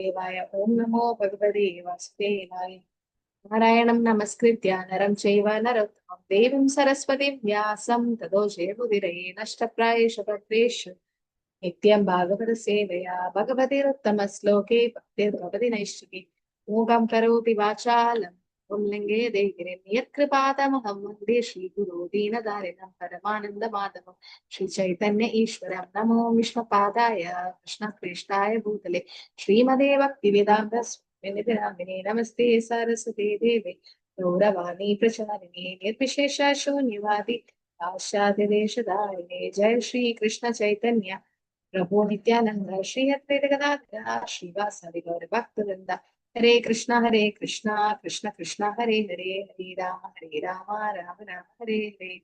Devaya Om Namo Bhagavate Vasudevaya. Narayanam Namaskritya Naram Chaiva Narottamam Devam Saraswati Vyasam Tado Jayamudire Nashtaprayesha Bhadreshu Nityam Bhagavata Sevaya Bhagavate Uttama Bhaktir Bhavati Naishiki Mugam Karoti Vachalam Umlinge Degirim Yatkripatamaham Vande Shri Guru Dina Dharinam Paramananda Madhavam Shri Chaitanya Ishwaram Namo Vishnu Padaya Krishna Krishnaya Bhutale Srimade Bhaktivedanta Swaminithi Namaste Saraswati Devi Gauravani Pracharini Nirvishesha Shunyavadi Ashadi Deshadari Jai Shri Krishna Chaitanya Prabhu Nityananda Shri Advaita Gadadhara Srivasadi Gaura Bhaktivinoda Hare Krishna Krishna Krishna Hare Hare Hare Rama Rama Rama Hare Hare.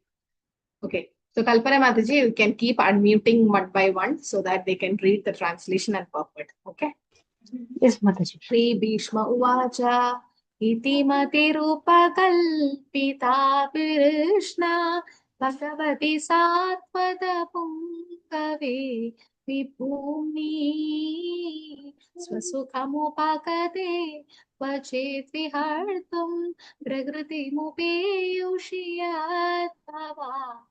Okay, so Kalpana Mataji, you can keep unmuting one by one so that they can read the translation and purport. Okay. Yes, Mataji. Shri Bhishma Uvacha Iti Mati Rupa Kalpita Krishna Bhagavati Satvada Pungave Vibhumi Swasukhamupakate Vachet Vihartum Prakriti Mupeyushiyat Pravaha.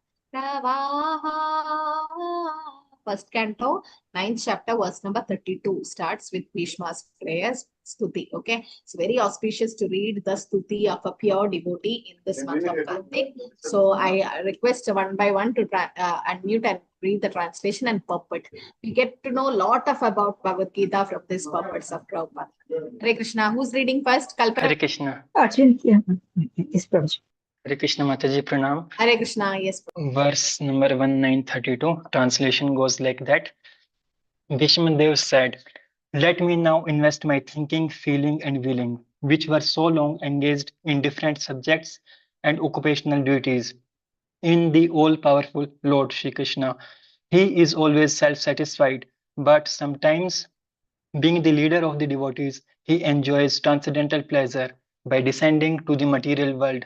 First canto, 9th chapter, verse number 32 starts with Bhishma's prayers, Stuti. Okay, it's very auspicious to read the Stuti of a pure devotee in this month of Kartik. So I request one by one to unmute and read the translation and purport. We get to know a lot of about Bhagavad Gita from this purports of Prabhupada. Hare Krishna. Who's reading first? Kalpana. Hare Krishna. Arjun, yeah. Yes, Prabhuji. Hare Krishna Mataji Pranam. Hare Krishna. Yes. Verse number 1932. Translation goes like that. Bhishma Dev said, "Let me now invest my thinking, feeling, and willing, which were so long engaged in different subjects and occupational duties, in the all-powerful Lord Shri Krishna. He is always self-satisfied, but sometimes, being the leader of the devotees, he enjoys transcendental pleasure by descending to the material world,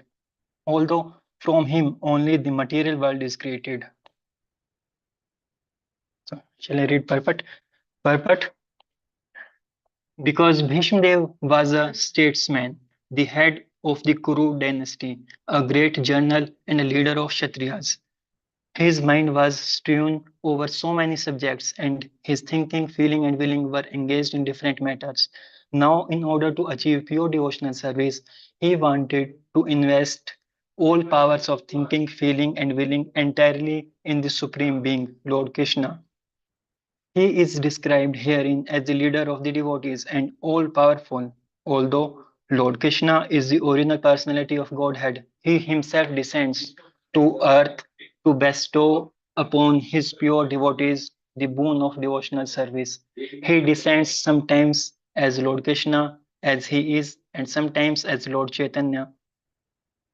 although from him only the material world is created." So, shall I read purport? Purport. Because Bhishmadev was a statesman, the head of the Kuru dynasty, a great general and a leader of Kshatriyas. His mind was strewn over so many subjects, and his thinking, feeling, and willing were engaged in different matters. Now, in order to achieve pure devotional service, he wanted to invest all powers of thinking, feeling, and willing entirely in the Supreme Being, Lord Krishna. He is described herein as the leader of the devotees and all-powerful. Although Lord Krishna is the original personality of Godhead, he himself descends to earth to bestow upon his pure devotees the boon of devotional service. He descends sometimes as Lord Krishna, as he is, and sometimes as Lord Chaitanya.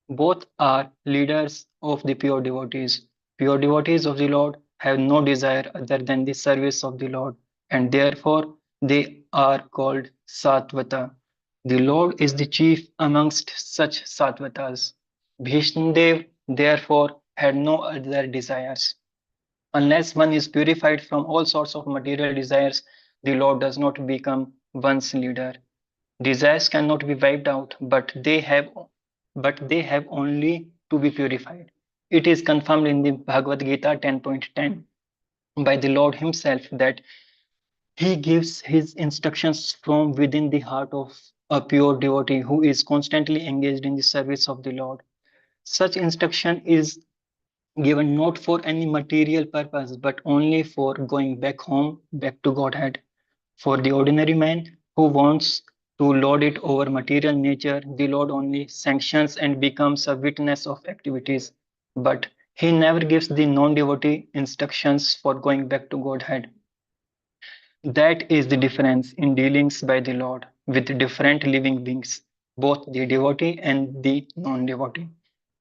Both are leaders of the pure devotees. Pure devotees of the Lord have no desire other than the service of the Lord, and therefore they are called Satvata. The Lord is the chief amongst such Sattvatas. Bhishmadev therefore had no other desires. Unless one is purified from all sorts of material desires, the Lord does not become one's leader. Desires cannot be wiped out, but they have only to be purified. It is confirmed in the Bhagavad Gita 10.10 by the Lord himself that he gives his instructions from within the heart of a pure devotee who is constantly engaged in the service of the Lord. Such instruction is given not for any material purpose, but only for going back home, back to Godhead. For the ordinary man who wants to lord it over material nature, the Lord only sanctions and becomes a witness of activities. But he never gives the non-devotee instructions for going back to Godhead. That is the difference in dealings by the Lord with different living beings, both the devotee and the non-devotee.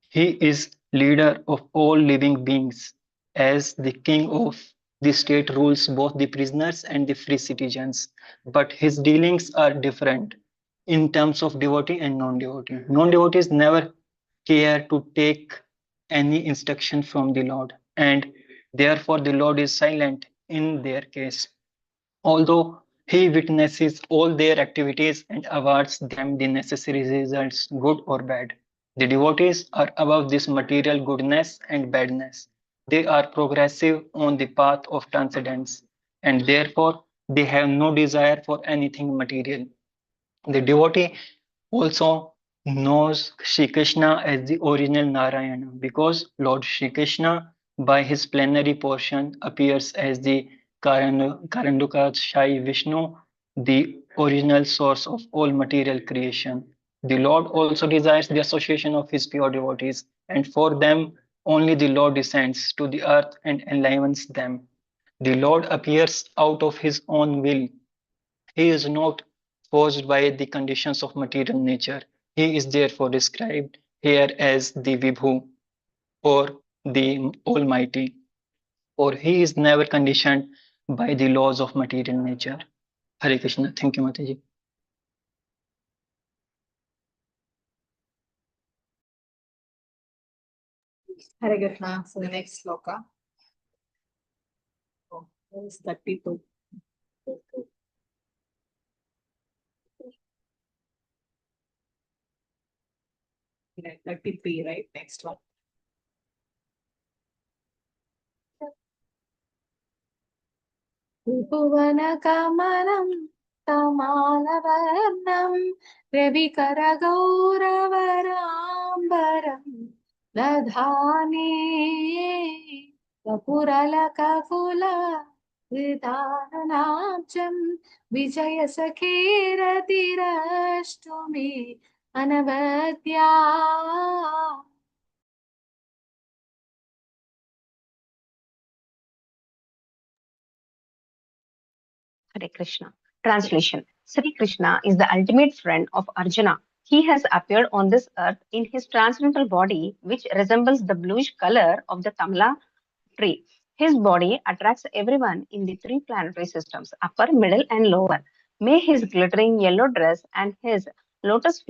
He is leader of all living beings, as the king of the state rules both the prisoners and the free citizens. But his dealings are different in terms of devotee and non-devotee. Non-devotees never care to take any instruction from the Lord, and therefore the Lord is silent in their case. Although He witnesses all their activities and awards them the necessary results, good or bad. The devotees are above this material goodness and badness. They are progressive on the path of transcendence, and therefore they have no desire for anything material. The devotee also knows Shri Krishna as the original Narayana because Lord Shri Krishna, by his plenary portion, appears as the Karandukashai Vishnu, the original source of all material creation. The Lord also desires the association of his pure devotees, and for them only the Lord descends to the earth and enlivens them. The Lord appears out of his own will. He is not forced by the conditions of material nature. He is therefore described here as the Vibhu or the Almighty, for he is never conditioned by the laws of material nature. Hare Krishna. Thank you, Mataji. Hare Krishna. So the next sloka. Oh, that is 32. Right, 33, right? Next one. भुवनकमलं कमालवर्णं रविकरगौरवराम्बरं दधाने वपुरलककुलवृताननाब्जं विजयसखेरतिरष्टु may अनवद्या. Hare Krishna. Translation. Sri Krishna is the ultimate friend of Arjuna. He has appeared on this earth in his transcendental body, which resembles the bluish color of the Tamla tree. His body attracts everyone in the three planetary systems, upper, middle, and lower. May his glittering yellow dress and his lotus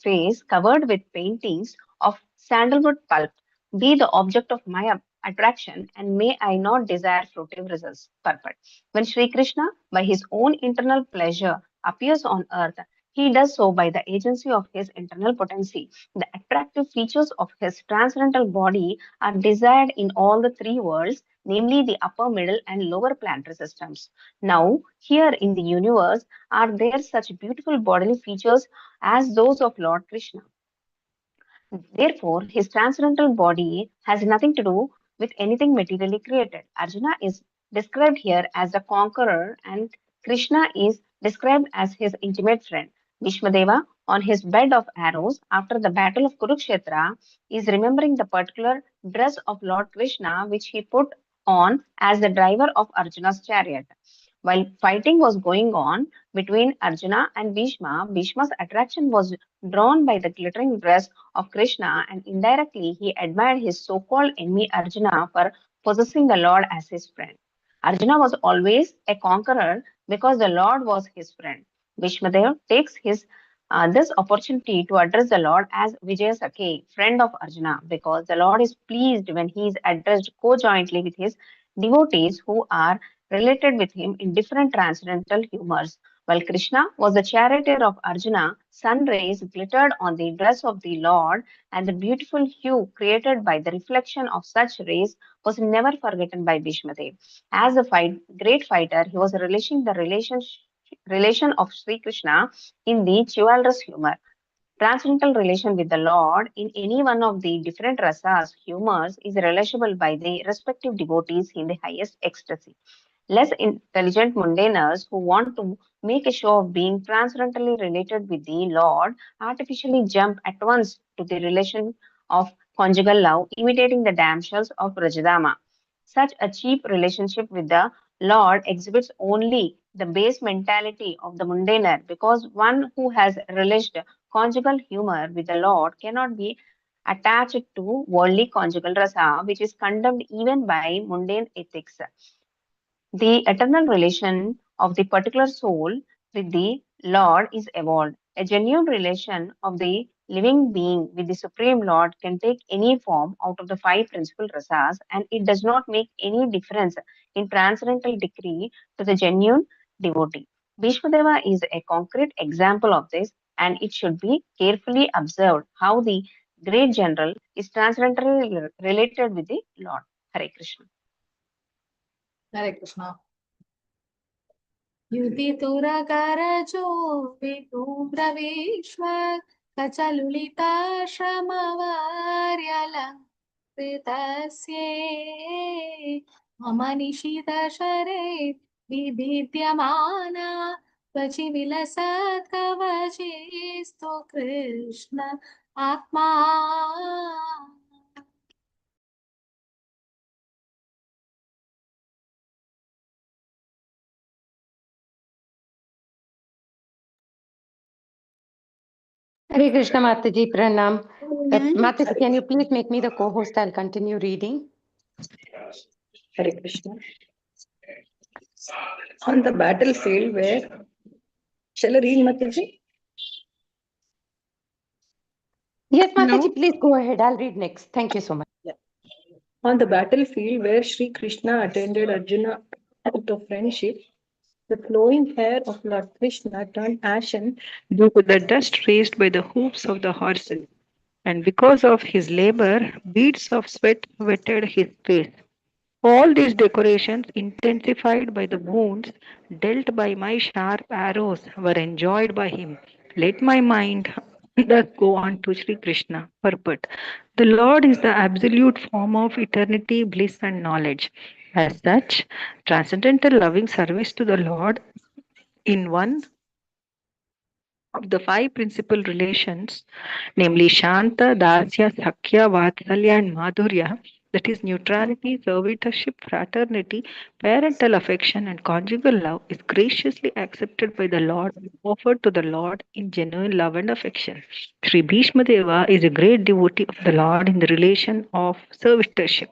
face covered with paintings of sandalwood pulp be the object of my attraction, and may I not desire fruitive results. Purport. When Sri Krishna, by his own internal pleasure, appears on earth, he does so by the agency of his internal potency. The attractive features of his transcendental body are desired in all the three worlds, namely the upper, middle, and lower planetary systems. Now, here in the universe, are there such beautiful bodily features as those of Lord Krishna? Therefore, his transcendental body has nothing to do with anything materially created. Arjuna is described here as the conqueror, and Krishna is described as his intimate friend. Bhishmadeva, on his bed of arrows after the battle of Kurukshetra, is remembering the particular dress of Lord Krishna which he put on as the driver of Arjuna's chariot. While fighting was going on between Arjuna and Bhishma, Bhishma's attraction was drawn by the glittering dress of Krishna, and indirectly he admired his so-called enemy Arjuna for possessing the Lord as his friend. Arjuna was always a conqueror because the Lord was his friend. Bhishmadev takes this opportunity to address the Lord as Vijaya Sakhe, friend of Arjuna, because the Lord is pleased when he is addressed co-jointly with his devotees who are related with him in different transcendental humors. While Krishna was the charioteer of Arjuna, sun rays glittered on the dress of the Lord, and the beautiful hue created by the reflection of such rays was never forgotten by Bhishmadev. As a great fighter, he was relishing the relation of Sri Krishna in the chivalrous humor. Transcendental relation with the Lord in any one of the different rasas, humors, is relishable by the respective devotees in the highest ecstasy. Less intelligent mundaners who want to make a show of being transcendentally related with the Lord artificially jump at once to the relation of conjugal love, imitating the damsels of Rajadama. Such a cheap relationship with the Lord exhibits only the base mentality of the mundaner, because one who has relished conjugal humor with the Lord cannot be attached to worldly conjugal rasa, which is condemned even by mundane ethics. The eternal relation of the particular soul with the Lord is evolved. A genuine relation of the living being with the Supreme Lord can take any form out of the five principal rasas, and it does not make any difference in transcendental degree to the genuine devotee. Bhishmadeva is a concrete example of this, and it should be carefully observed how the great general is transcendentally related with the Lord. Hare Krishna. Hare Krishna. युति तुरकरजो विधूम्रविश्वर कचलुलिता श्रमवार्यलङ्कृतस्ये मम निशितशरे विभिद्यमाना त्वचि विलसत्कवचिस्तु कृष्ण आत्मा Hare Krishna Mataji, Pranam. Mataji, can you please make me the co-host? I'll continue reading. Hare Krishna. On the battlefield where, shall I read Mataji? Yes, Mataji, No. please go ahead. I'll read next. Thank you so much. On the battlefield where Sri Krishna attended Arjuna out of friendship, the flowing hair of Lord Krishna turned ashen due to the dust raised by the hoofs of the horses, and because of his labor, beads of sweat wetted his face. All these decorations, intensified by the wounds dealt by my sharp arrows, were enjoyed by him. Let my mind thus go on to Sri Krishna. Purport. The Lord is the absolute form of eternity, bliss, and knowledge. As such, transcendental loving service to the Lord in one of the five principal relations, namely Shanta, Dasya, Sakhya, Vatsalya, and Madhurya, that is neutrality, servitorship, fraternity, parental affection, and conjugal love, is graciously accepted by the Lord and offered to the Lord in genuine love and affection. Sri Bhishma Deva is a great devotee of the Lord in the relation of servitorship.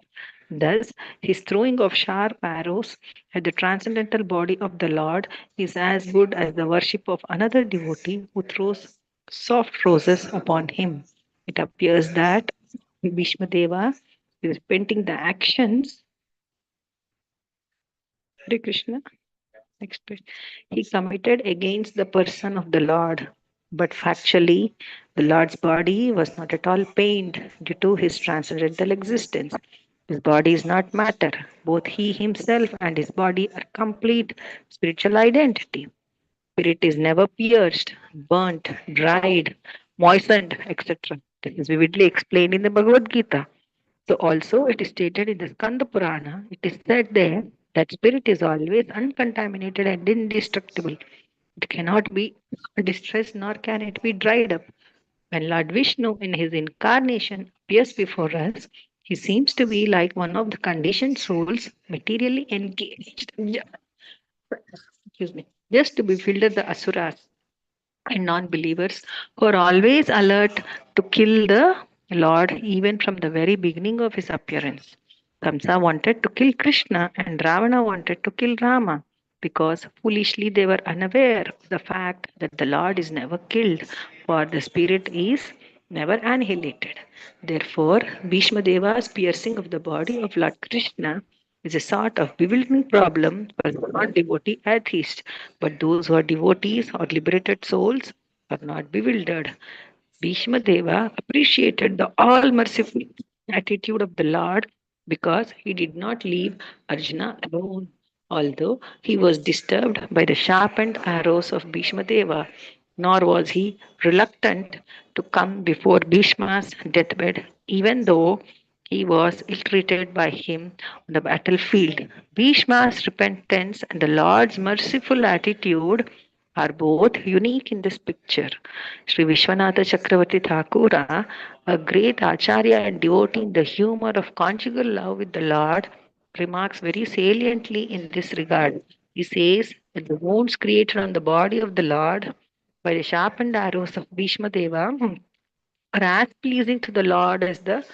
Thus, his throwing of sharp arrows at the transcendental body of the Lord is as good as the worship of another devotee who throws soft roses upon him. It appears that Bhishma Deva is repenting the actions. Hare Krishna. Next page. He committed against the person of the Lord, but factually, the Lord's body was not at all pained due to his transcendental existence. His body is not matter. Both he himself and his body are complete spiritual identity. Spirit is never pierced, burnt, dried, moistened, etc. This is vividly explained in the Bhagavad Gita. So also it is stated in the Skanda Purana, it is said there that spirit is always uncontaminated and indestructible. It cannot be distressed nor can it be dried up. When Lord Vishnu in his incarnation appears before us, he seems to be like one of the conditioned souls materially engaged. Excuse me. Just to bewilder the asuras and non-believers who are always alert to kill the Lord even from the very beginning of his appearance. Kamsa wanted to kill Krishna and Ravana wanted to kill Rama because foolishly they were unaware of the fact that the Lord is never killed, for the spirit is never annihilated. Therefore, Bhishma Deva's piercing of the body of Lord Krishna is a sort of bewildering problem for the non-devotee atheist, but those who are devotees or liberated souls are not bewildered. Bhishma Deva appreciated the all merciful attitude of the Lord because he did not leave Arjuna alone. Although he was disturbed by the sharpened arrows of Bhishma Deva, nor was he reluctant to come before Bhishma's deathbed, even though he was ill-treated by him on the battlefield. Bhishma's repentance and the Lord's merciful attitude are both unique in this picture. Sri Vishwanatha Chakravarti Thakura, a great acharya and devotee in the humor of conjugal love with the Lord, remarks very saliently in this regard. He says that the wounds created on the body of the Lord by the sharpened arrows of Bhishma Deva are as pleasing to the Lord as the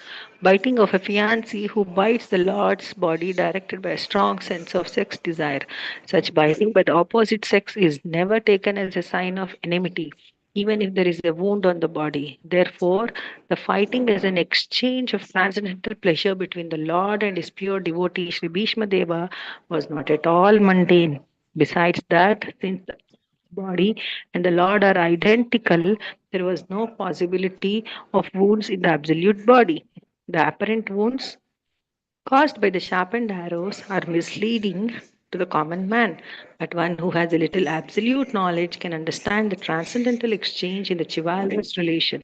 biting of a fiancée who bites the Lord's body directed by a strong sense of sex desire. Such biting by the opposite sex is never taken as a sign of enmity, even if there is a wound on the body. Therefore, the fighting as an exchange of transcendental pleasure between the Lord and his pure devotee Sri Bhishma Deva was not at all mundane. Besides that, since the body and the Lord are identical, there was no possibility of wounds in the absolute body. The apparent wounds caused by the sharpened arrows are misleading to the common man, but one who has a little absolute knowledge can understand the transcendental exchange in the chivalrous relation.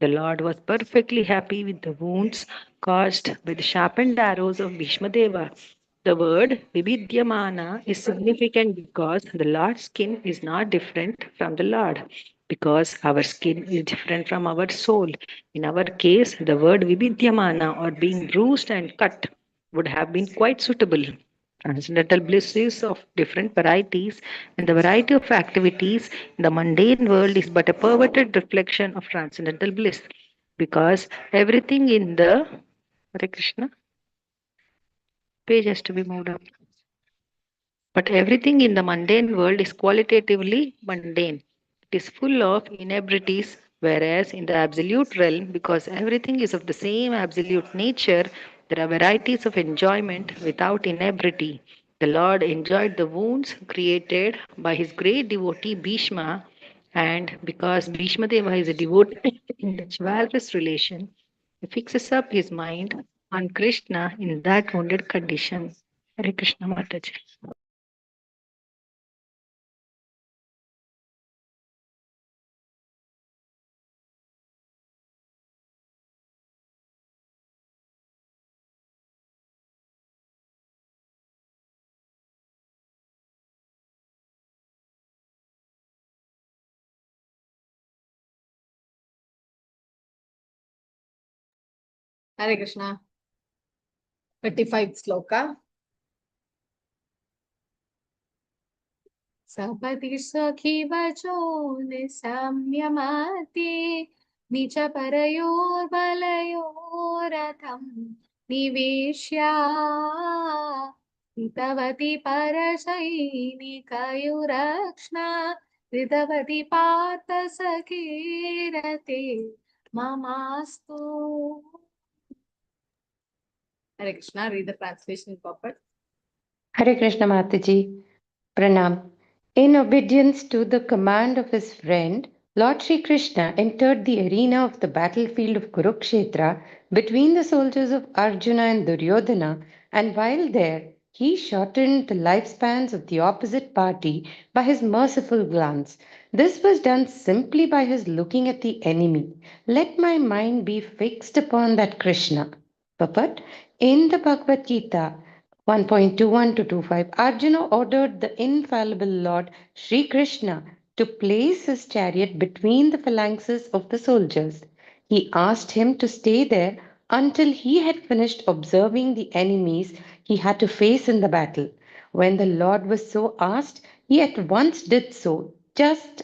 The Lord was perfectly happy with the wounds caused by the sharpened arrows of Bhishma Deva. The word Vibhidyamana is significant because the Lord's skin is not different from the Lord, because our skin is different from our soul. In our case, the word Vibhidyamana or being bruised and cut would have been quite suitable. Transcendental bliss is of different varieties, and the variety of activities in the mundane world is but a perverted reflection of transcendental bliss, because everything in the Hare Krishna page has to be moved up. But everything in the mundane world is qualitatively mundane. It is full of inebrities, whereas in the absolute realm, because everything is of the same absolute nature, there are varieties of enjoyment without inebriety. The Lord enjoyed the wounds created by his great devotee Bhishma, and because Bhishma Deva is a devotee in the chivalrous relation, he fixes up his mind on Krishna in that wounded condition. Hare Krishna Mataji. Hare Krishna. 25th sloka. Sapati sakhi vacho nisamyamati nicha parayor balayoratham niveshya hitavati parasainikayurakshna ridavati partha sakhirate mamastu. Hare Krishna, read the translation proper. Hare Krishna Mataji, Pranam. In obedience to the command of his friend, Lord Sri Krishna entered the arena of the battlefield of Kurukshetra between the soldiers of Arjuna and Duryodhana, and while there, he shortened the lifespans of the opposite party by his merciful glance. This was done simply by his looking at the enemy. Let my mind be fixed upon that Krishna. Purport. In the Bhagavad Gita, 1.21 to 25, Arjuna ordered the infallible Lord Sri Krishna to place his chariot between the phalanxes of the soldiers. He asked him to stay there until he had finished observing the enemies he had to face in the battle. When the Lord was so asked, he at once did so, just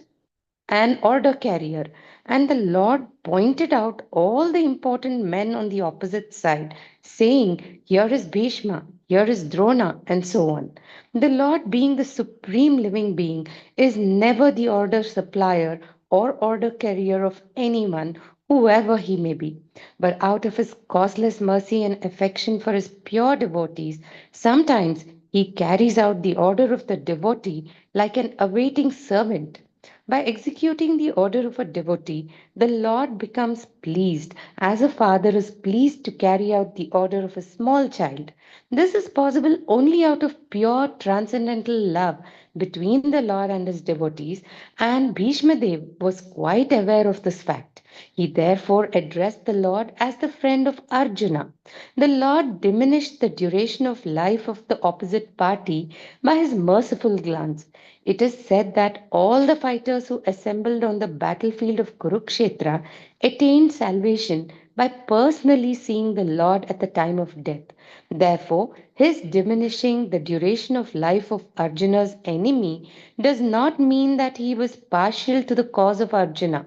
an order carrier, and the Lord pointed out all the important men on the opposite side, saying, "Here is Bhishma, here is Drona," and so on. The Lord, being the supreme living being, is never the order supplier or order carrier of anyone, whoever he may be. But out of his causeless mercy and affection for his pure devotees, sometimes he carries out the order of the devotee like an awaiting servant. By executing the order of a devotee, the Lord becomes pleased, as a father is pleased to carry out the order of a small child. This is possible only out of pure transcendental love between the Lord and his devotees, and Bhishma Dev was quite aware of this fact. He therefore addressed the Lord as the friend of Arjuna. The Lord diminished the duration of life of the opposite party by his merciful glance. It is said that all the fighters who assembled on the battlefield of Kurukshetra attained salvation by personally seeing the Lord at the time of death. Therefore, his diminishing the duration of life of Arjuna's enemy does not mean that he was partial to the cause of Arjuna.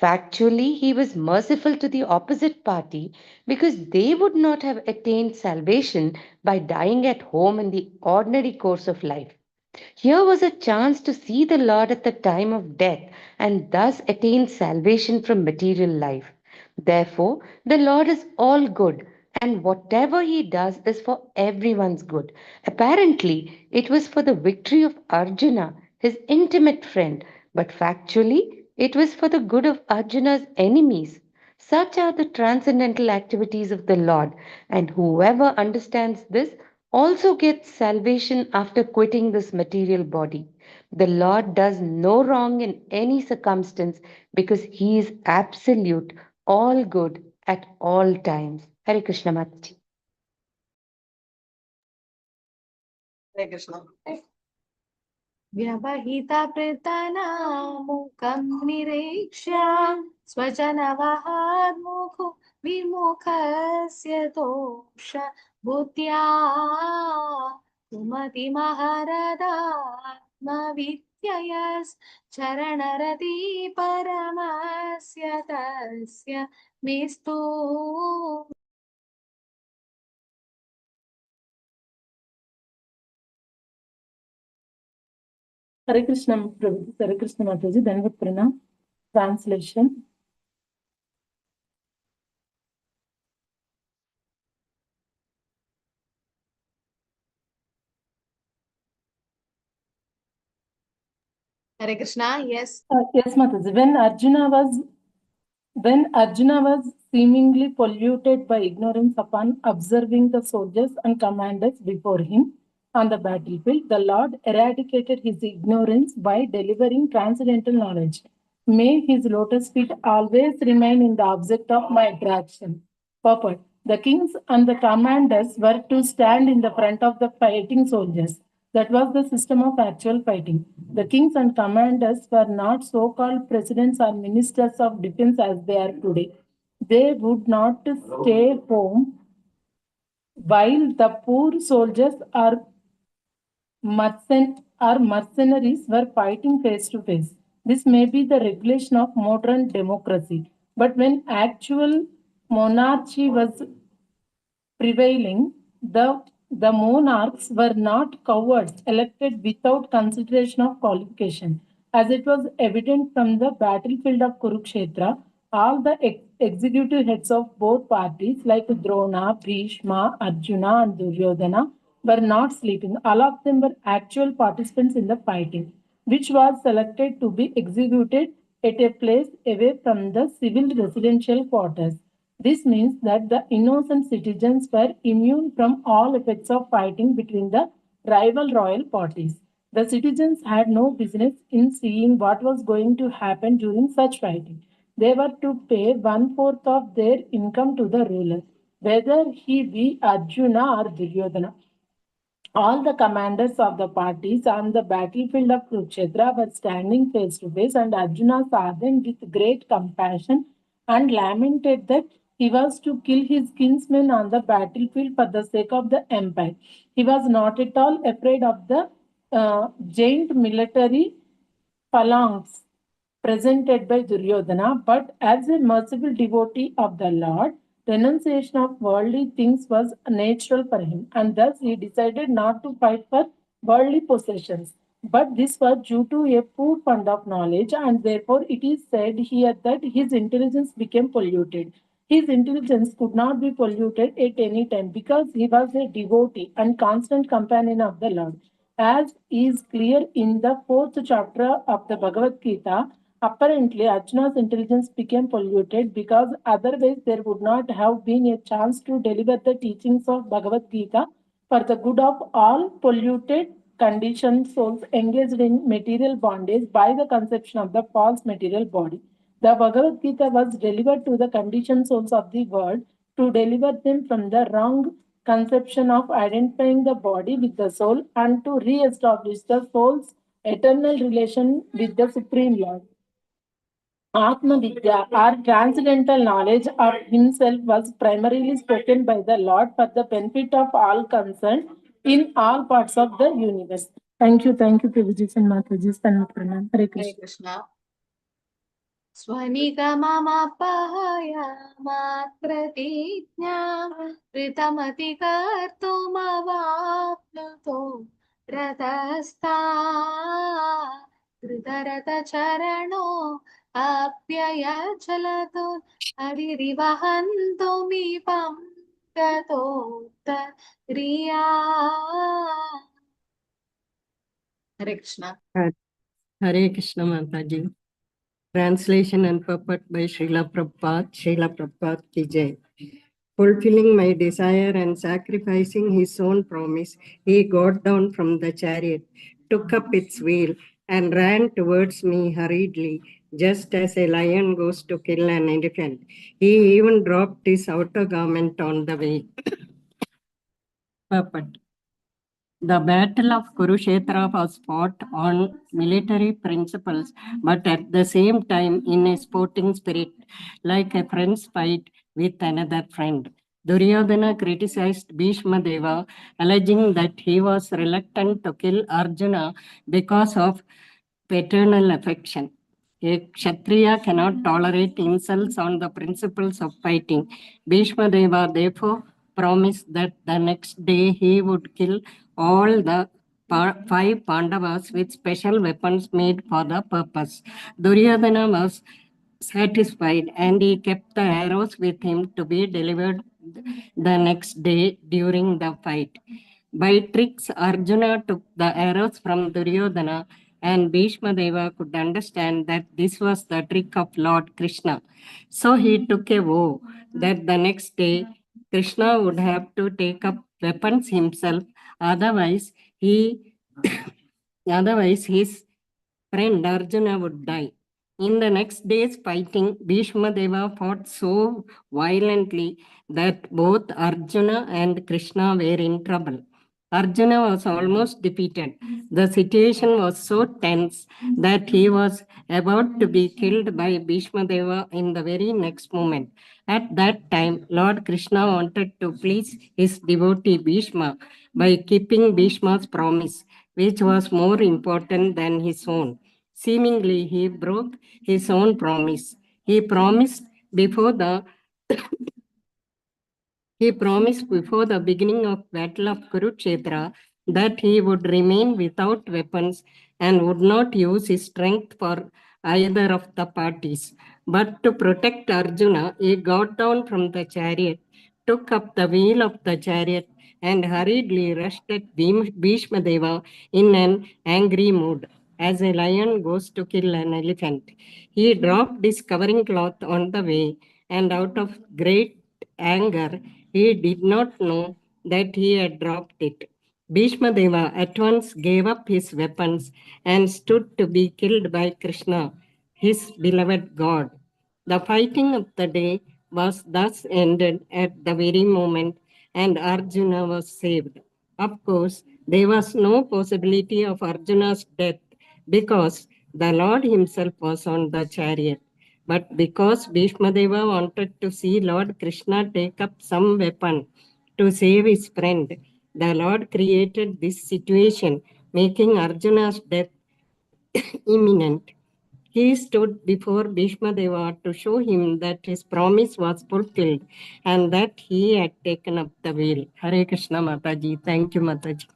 Factually, he was merciful to the opposite party because they would not have attained salvation by dying at home in the ordinary course of life. Here was a chance to see the Lord at the time of death and thus attain salvation from material life. Therefore, the Lord is all good, and whatever he does is for everyone's good. Apparently, it was for the victory of Arjuna his intimate friend, but factually, it was for the good of Arjuna's enemies. Such are the transcendental activities of the Lord, and whoever understands this also gets salvation after quitting this material body. The Lord does no wrong in any circumstance because he is absolute, all good at all times. Hare Krishna Mataji. Hare Krishna. व्यवहिता प्रतनामुकं निरीक्ष्य स्वजनवहार्मुखो विमुखस्य दोष बुद्ध्या सुमतिमहरदात्मविद्ययस् चरणरति परमस्य तस्य मेस्तु Hare Krishna, Prabhu. Hare Krishna Mataji. Dandavat Pranam. Translation. Hare Krishna, yes. Yes, Mataji. When Arjuna was seemingly polluted by ignorance upon observing the soldiers and commanders before him on the battlefield, the Lord eradicated his ignorance by delivering transcendental knowledge. May his lotus feet always remain in the object of my attraction. Purport. The kings and the commanders were to stand in the front of the fighting soldiers. That was the system of actual fighting. The kings and commanders were not so-called presidents or ministers of defense as they are today. They would not stay home while the poor soldiers or mercenaries were fighting face to face. This may be the regulation of modern democracy. But when actual monarchy was prevailing, the monarchs were not cowards elected without consideration of qualification. As it was evident from the battlefield of Kurukshetra, all the executive heads of both parties, like Drona, Bhishma, Arjuna, and Duryodhana, were not sleeping. All of them were actual participants in the fighting, which was selected to be executed at a place away from the civil residential quarters. This means that the innocent citizens were immune from all effects of fighting between the rival royal parties. The citizens had no business in seeing what was going to happen during such fighting. They were to pay 1/4 of their income to the ruler, whether he be Arjuna or Duryodhana. All the commanders of the parties on the battlefield of Kurukshetra were standing face to face, and Arjuna saw them with great compassion and lamented that he was to kill his kinsmen on the battlefield for the sake of the empire. He was not at all afraid of the giant military phalanx presented by Duryodhana, but as a merciful devotee of the Lord, renunciation of worldly things was natural for him, and thus he decided not to fight for worldly possessions. But this was due to a poor fund of knowledge, and therefore it is said here that his intelligence became polluted. His intelligence could not be polluted at any time because he was a devotee and constant companion of the Lord. As is clear in the 4th chapter of the Bhagavad Gita, apparently Arjuna's intelligence became polluted because otherwise there would not have been a chance to deliver the teachings of Bhagavad Gita for the good of all polluted conditioned souls engaged in material bondage by the conception of the false material body. The Bhagavad Gita was delivered to the conditioned souls of the world to deliver them from the wrong conception of identifying the body with the soul and to re-establish the soul's eternal relation with the Supreme Lord. Atma Vidya, or transcendental knowledge of himself, was primarily spoken by the Lord for the benefit of all concerned in all parts of the universe. Thank you, Prabhuji and Mataji. Pranam. Hare Hare Krishna. Krishna. स्वनिगममपहय मात्रतीज्ञां कृतमतिकर्तुमवाप्नुतो रतस्ता धृतरथचरणो अप्ययचलतो हरिरिवहन्तुमिपं गतोत्तरिया. Hare Krishna. Hare Krishna Mataji. Translation and puppet by Srila Prabhupada. Srila Prabhupada ki jai. Fulfilling my desire and sacrificing his own promise, he got down from the chariot, took up its wheel, and ran towards me hurriedly, just as a lion goes to kill an elephant. He even dropped his outer garment on the way. Puppet. The Battle of Kurukshetra was fought on military principles, but at the same time in a sporting spirit, like a friend's fight with another friend. Duryodhana criticized Bhishma Deva, alleging that he was reluctant to kill Arjuna because of paternal affection. A Kshatriya cannot tolerate insults on the principles of fighting. Bhishma Deva therefore promised that the next day he would kill all the five Pandavas with special weapons made for the purpose. Duryodhana was satisfied and he kept the arrows with him to be delivered the next day during the fight. By tricks, Arjuna took the arrows from Duryodhana, and Bhishma Deva could understand that this was the trick of Lord Krishna. So he took a vow that the next day Krishna would have to take up weapons himself, otherwise his friend Arjuna would die. In the next day's fighting, Bhishma Deva fought so violently that both Arjuna and Krishna were in trouble. Arjuna was almost defeated. The situation was so tense that he was about to be killed by Bhishma Deva in the very next moment. At that time, Lord Krishna wanted to please his devotee Bhishma by keeping Bhishma's promise, which was more important than his own. Seemingly, he broke his own promise. He promised before the beginning of Battle of Kurukshetra that he would remain without weapons and would not use his strength for either of the parties. But to protect Arjuna, he got down from the chariot, took up the wheel of the chariot, and hurriedly rushed at Bhishma Deva in an angry mood, as a lion goes to kill an elephant. He dropped his covering cloth on the way, and out of great anger, he did not know that he had dropped it. Bhishma Deva at once gave up his weapons and stood to be killed by Krishna, his beloved god. The fighting of the day was thus ended at the very moment, and Arjuna was saved. Of course, there was no possibility of Arjuna's death because the Lord himself was on the chariot. But because Bhishma Deva wanted to see Lord Krishna take up some weapon to save his friend, the Lord created this situation, making Arjuna's death imminent. He stood before Bhishma Deva to show him that his promise was fulfilled and that he had taken up the wheel. Hare Krishna Mataji. Thank you, Mataji.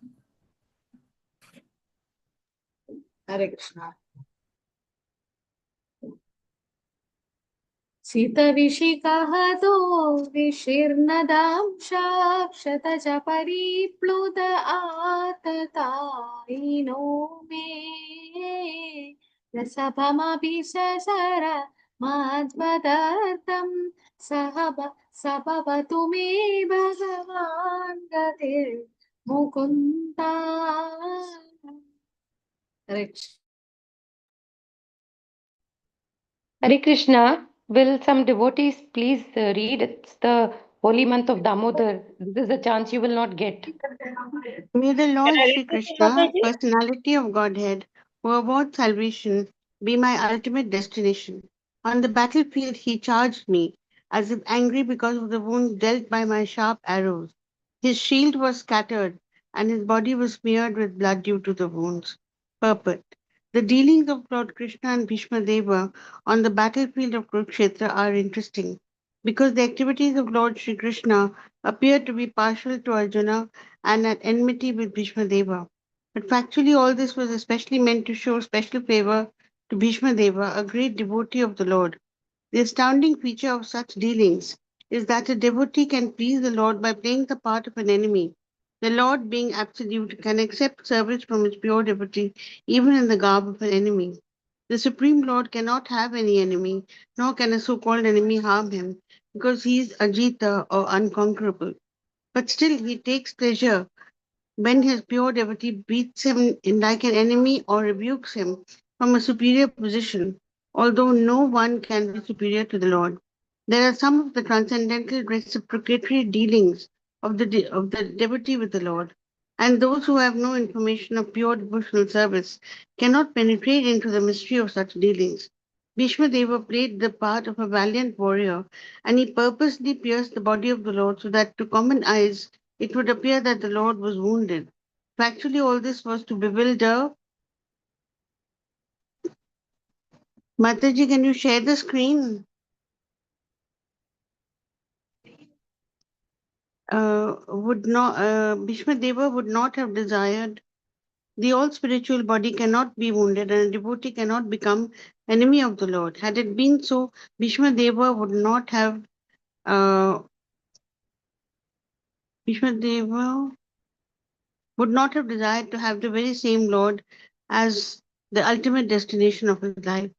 Hare Krishna. शीतविशिखः तो विशीर्णदांशा क्षतज परिप्लुत आततायिनो मे रसभमभिससर मध्वदर्थं सभवतु मे भगवान् गतिर्मुकुन्दा. Hare Krishna. Will some devotees please read? It's the holy month of Damodar. This is a chance you will not get. May the Lord Sri Krishna, personality of Godhead, who awards salvation, be my ultimate destination. On the battlefield, he charged me, as if angry because of the wound dealt by my sharp arrows. His shield was scattered, and his body was smeared with blood due to the wounds. Purport. The dealings of Lord Krishna and Bhishma Deva on the battlefield of Kurukshetra are interesting because the activities of Lord Sri Krishna appear to be partial to Arjuna and at enmity with Bhishma Deva. But factually, all this was especially meant to show special favor to Bhishma Deva, a great devotee of the Lord. The astounding feature of such dealings is that a devotee can please the Lord by playing the part of an enemy The Lord, being absolute, can accept service from his pure devotee even in the garb of an enemy. The Supreme Lord cannot have any enemy, nor can a so-called enemy harm him, because he is Ajita or unconquerable. But still he takes pleasure when his pure devotee beats him in like an enemy or rebukes him from a superior position, although no one can be superior to the Lord. There are some of the transcendental reciprocatory dealings of the devotee with the Lord, and those who have no information of pure devotional service cannot penetrate into the mystery of such dealings. Bhishma Deva played the part of a valiant warrior, and he purposely pierced the body of the Lord so that to common eyes it would appear that the Lord was wounded. Actually, all this was to bewilder. Mataji, can you share the screen? Would not Bhishma Deva would not have desired. The all spiritual body cannot be wounded, and a devotee cannot become enemy of the Lord. Had it been so, Bhishma Deva would not have. Bhishma Deva would not have desired to have the very same Lord as the ultimate destination of his life.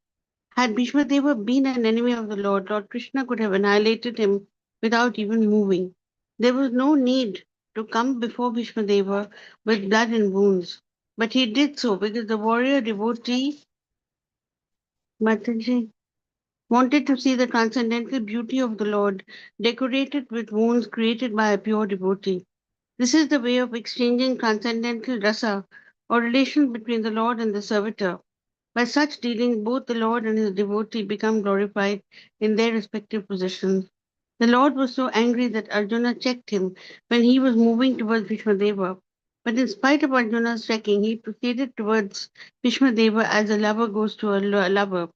Had Bhishma Deva been an enemy of the Lord, Lord Krishna could have annihilated him without even moving. There was no need to come before Bhishma Deva with blood and wounds. But he did so because the warrior devotee, Mataji, wanted to see the transcendental beauty of the Lord decorated with wounds created by a pure devotee. This is the way of exchanging transcendental rasa or relation between the Lord and the servitor. By such dealing, both the Lord and his devotee become glorified in their respective positions. The Lord was so angry that Arjuna checked him when he was moving towards Bhishmadeva. But in spite of Arjuna's checking, he proceeded towards Bhishmadeva as a lover goes to a lover,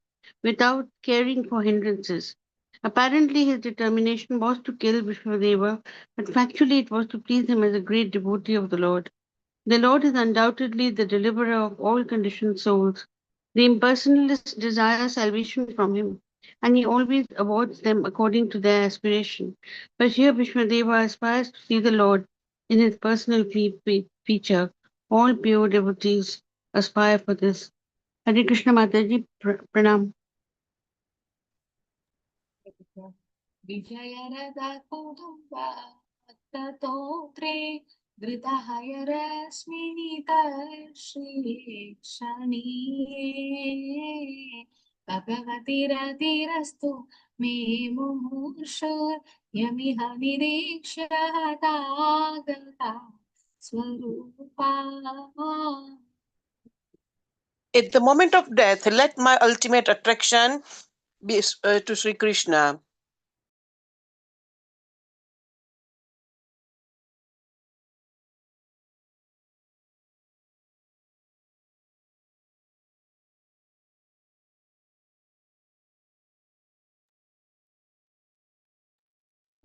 without caring for hindrances. Apparently, his determination was to kill Bhishmadeva, but factually it was to please him as a great devotee of the Lord. The Lord is undoubtedly the deliverer of all conditioned souls. The impersonalists desire salvation from him, and he always awards them according to their aspiration. But here Bhishmadeva aspires to see the Lord in his personal feature. All pure devotees aspire for this. Hare Krishna Mataji, Pranam. विजयरथकुटुम्बा ततोत्रे धृतहयरश्मिनितश्रीक्षणीये भगवतिरतिरस्तु may मुमूर्षुर्यमिह निरीक्ष्य हतागता Swarupa. At the moment of death, let my ultimate attraction be to Sri Krishna.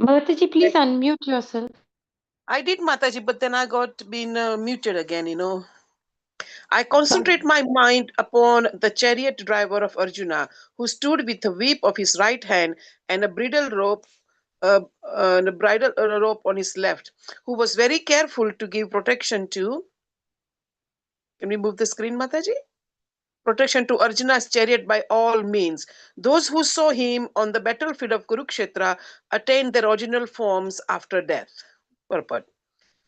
Mataji, please unmute yourself. I did, Mataji, but then I got been muted again, I concentrate my mind upon the chariot driver of Arjuna, who stood with a whip of his right hand and a bridle rope on his left, who was very careful to give protection to. Can we move the screen, Mataji? Protection to Arjuna's chariot by all means. Those who saw him on the battlefield of Kurukshetra attained their original forms after death. Purport.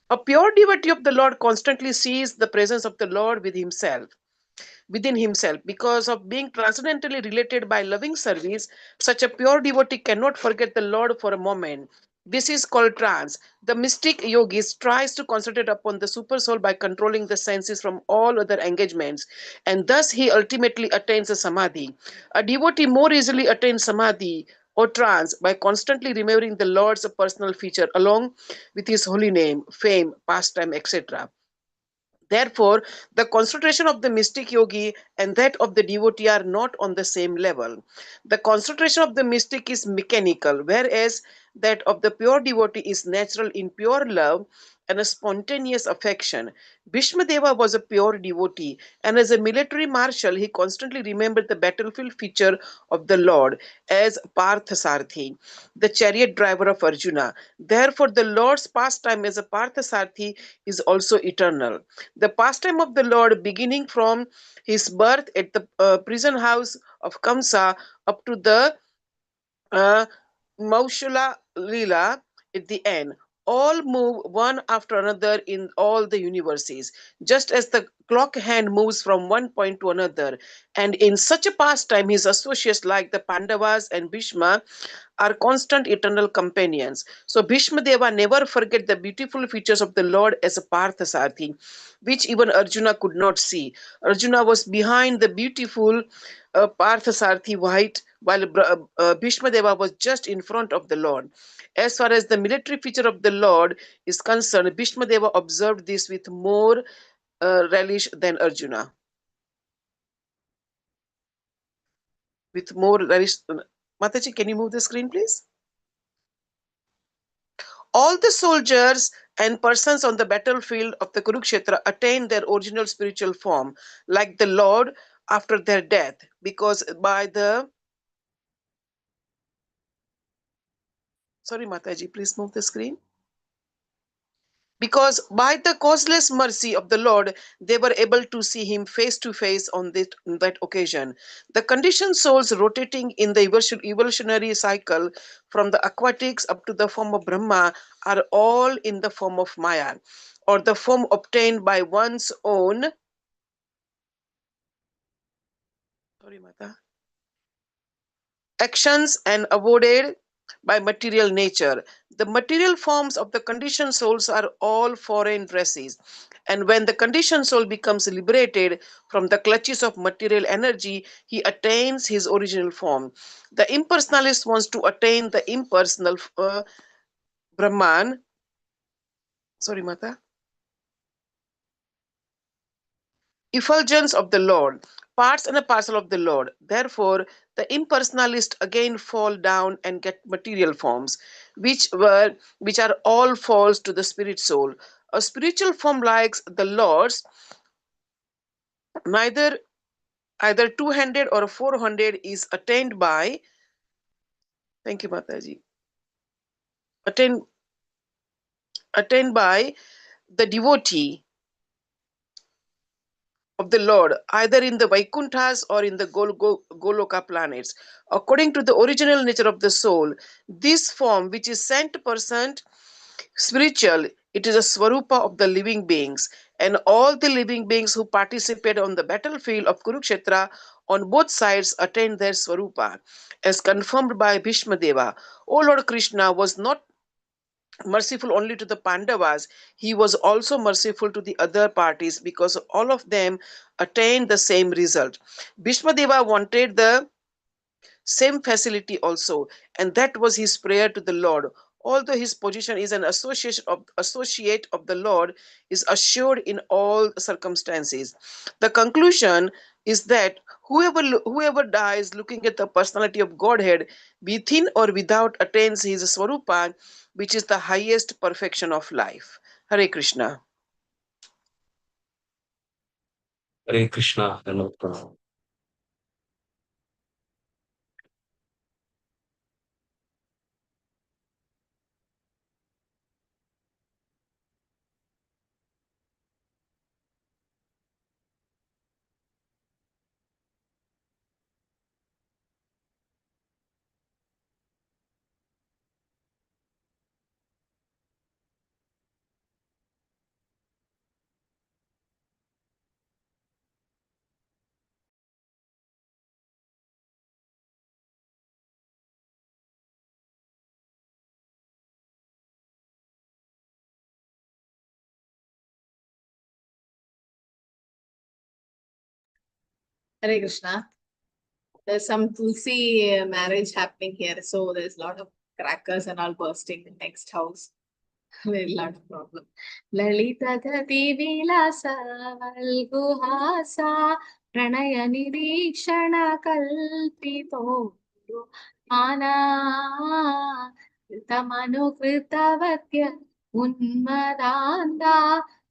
A pure devotee of the Lord constantly sees the presence of the Lord within himself. Because of being transcendentally related by loving service, such a pure devotee cannot forget the Lord for a moment. This is called trance. The mystic yogis tries to concentrate upon the super soul by controlling the senses from all other engagements, and thus he ultimately attains a samadhi. A devotee more easily attains samadhi or trance by constantly remembering the Lord's personal feature along with his holy name, fame, pastime, etc. Therefore, the concentration of the mystic yogi and that of the devotee are not on the same level. The concentration of the mystic is mechanical, whereas that of the pure devotee is natural in pure love, and a spontaneous affection. Bhishma Deva was a pure devotee, and as a military marshal, he constantly remembered the battlefield feature of the Lord as Parthasarthi, the chariot driver of Arjuna. Therefore, the Lord's pastime as a Parthasarthi is also eternal. The pastime of the Lord, beginning from his birth at the prison house of Kamsa up to the uh, Maushula Lila at the end, all move one after another in all the universes, just as the clock hand moves from one point to another. And in such a pastime, his associates like the Pandavas and Bhishma are constant eternal companions. So Bhishma Deva never forget the beautiful features of the Lord as a Parthasarthi, which even Arjuna could not see. Arjuna was behind the beautiful Parthasarthi white, while Bhishma Deva was just in front of the Lord. As far as the military feature of the Lord is concerned, Bhishma Deva observed this with more relish than Arjuna. With more relish. Mataji, can you move the screen, please? All the soldiers and persons on the battlefield of the Kurukshetra attain their original spiritual form, like the Lord after their death, because by the... Sorry, Mataji, please move the screen. Because by the causeless mercy of the Lord, they were able to see him face to face on that occasion. The conditioned souls rotating in the evolutionary cycle from the aquatics up to the form of Brahma are all in the form of Maya, or the form obtained by one's own... Sorry, Mata. Actions and avoided by material nature. The material forms of the conditioned souls are all foreign dresses. And when the conditioned soul becomes liberated from the clutches of material energy, he attains his original form. The impersonalist wants to attain the impersonal Brahman. Sorry, Mata. Effulgence of the Lord, parts and a parcel of the Lord. Therefore, the impersonalists again fall down and get material forms, which are all false to the spirit soul. A spiritual form like the Lord's, neither either two-handed or four-handed, is attained by... Thank you, Mataji. Attained by the devotee of the Lord, either in the Vaikunthas or in the Goloka planets. According to the original nature of the soul, this form, which is cent% spiritual, it is a Swarupa of the living beings, and all the living beings who participate on the battlefield of Kurukshetra on both sides attain their Swarupa, as confirmed by Bhishma Deva. O Lord Krishna was not merciful only to the Pandavas, he was also merciful to the other parties, because all of them attained the same result. Bhishma Deva wanted the same facility also, and that was his prayer to the Lord. Although his position is an associate of the Lord, is assured in all circumstances. The conclusion is that whoever dies looking at the personality of Godhead within or without attains his Swarupa, which is the highest perfection of life. Hare Krishna. Hare Krishna. Hello. Hare Krishna. There's some Tulsi marriage happening here, so there's a lot of crackers and all bursting in the next house. Very lot of problem. Lalita Gati Vilasa Valguhasa Pranaya Nirikshana Kalpito Ana Tamanu Kritavatya उन्मदान्ता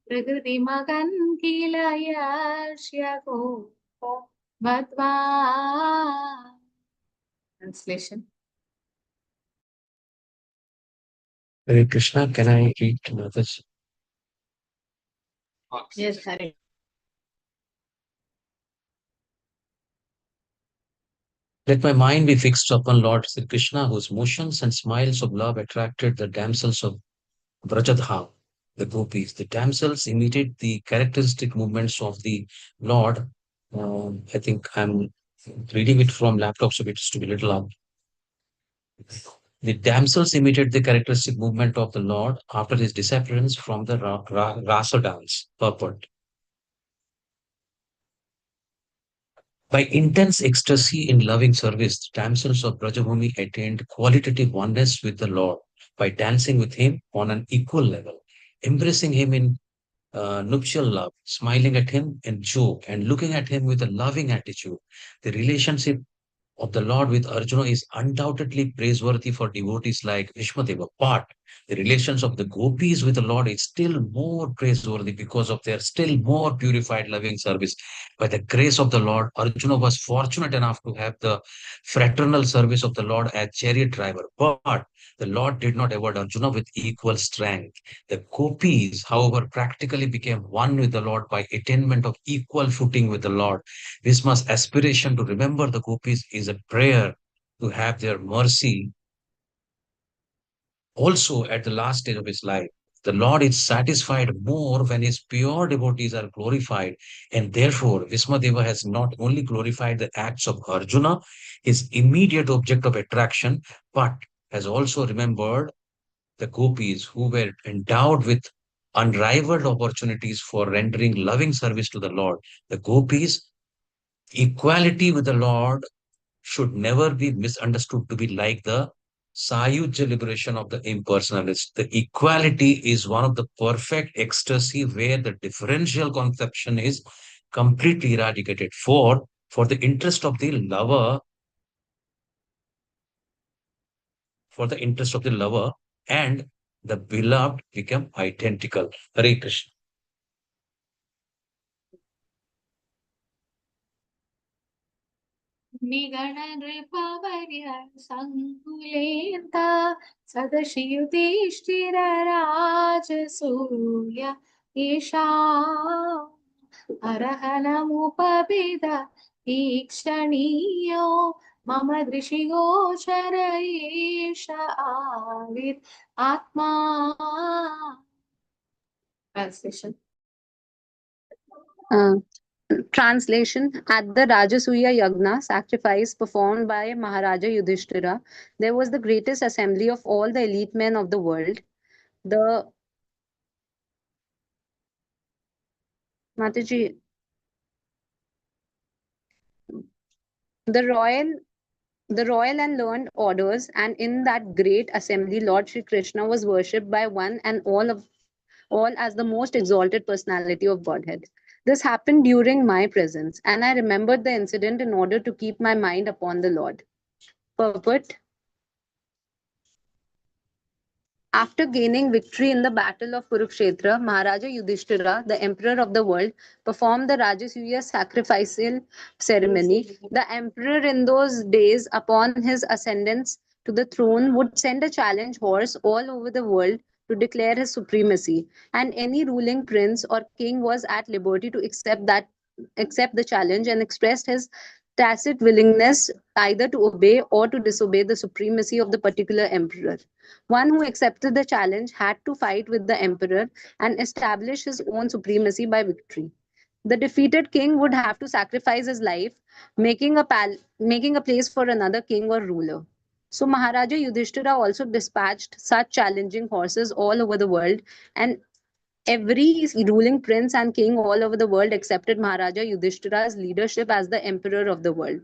प्रकृतिमगन् किल यस्य गोपवद्वा. Translation. Hare Krishna, can I read this? Yes, Hare. Let my mind be fixed upon Lord Sri Krishna, whose motions and smiles of love attracted the damsels of Brajadham, the gopis. The damsels imitate the characteristic movements of the Lord. I think I'm reading it from laptop, so it's to be little up. The damsels imitate the characteristic movement of the Lord after his disappearance from the Rasa dance purport. By intense ecstasy in loving service, the damsels of Brajabhumi attained qualitative oneness with the Lord by dancing with him on an equal level, embracing him in nuptial love, smiling at him in joke, and looking at him with a loving attitude. The relationship of the Lord with Arjuna is undoubtedly praiseworthy for devotees like Bhishma Deva. But the relations of the gopis with the Lord is still more praiseworthy because of their still more purified loving service. By the grace of the Lord, Arjuna was fortunate enough to have the fraternal service of the Lord as chariot driver. But the Lord did not award Arjuna with equal strength. The gopis, however, practically became one with the Lord by attainment of equal footing with the Lord. Bhishma's aspiration to remember the gopis is a prayer to have their mercy also at the last stage of his life. The Lord is satisfied more when his pure devotees are glorified, and therefore Vismadeva has not only glorified the acts of Arjuna, his immediate object of attraction, but has also remembered the gopis who were endowed with unrivaled opportunities for rendering loving service to the Lord. The gopis' equality with the Lord should never be misunderstood to be like the Sayujya liberation of the impersonalist. The equality is one of the perfect ecstasy where the differential conception is completely eradicated. For the interest of the lover, for the interest of the lover and the beloved become identical. Hare Krishna. निगणनृपवर्य सङ्कुलेन्ता सदशियुधिष्ठिरराजसूय Isha अर्हनमुपविद ईक्षणीयो मम दृशिगोचर एष आविर् आत्मा. Translation. Translation. At the Rajasuya Yagna sacrifice performed by Maharaja Yudhishthira, there was the greatest assembly of all the elite men of the world. The Mataji, the royal and learned orders, and in that great assembly, Lord Sri Krishna was worshipped by one and all as the most exalted personality of Godhead. This happened during my presence, and I remembered the incident in order to keep my mind upon the Lord. Purport. After gaining victory in the battle of Kurukshetra, Maharaja Yudhishthira, the emperor of the world, performed the Rajasuya sacrificial ceremony. The emperor in those days, upon his ascendance to the throne, would send a challenge horse all over the world to declare his supremacy, and any ruling prince or king was at liberty to accept the challenge and expressed his tacit willingness either to obey or to disobey the supremacy of the particular emperor. One who accepted the challenge had to fight with the emperor and establish his own supremacy by victory. The defeated king would have to sacrifice his life, making a place for another king or ruler. So Maharaja Yudhishthira also dispatched such challenging horses all over the world, and every ruling prince and king all over the world accepted Maharaja Yudhishthira's leadership as the emperor of the world.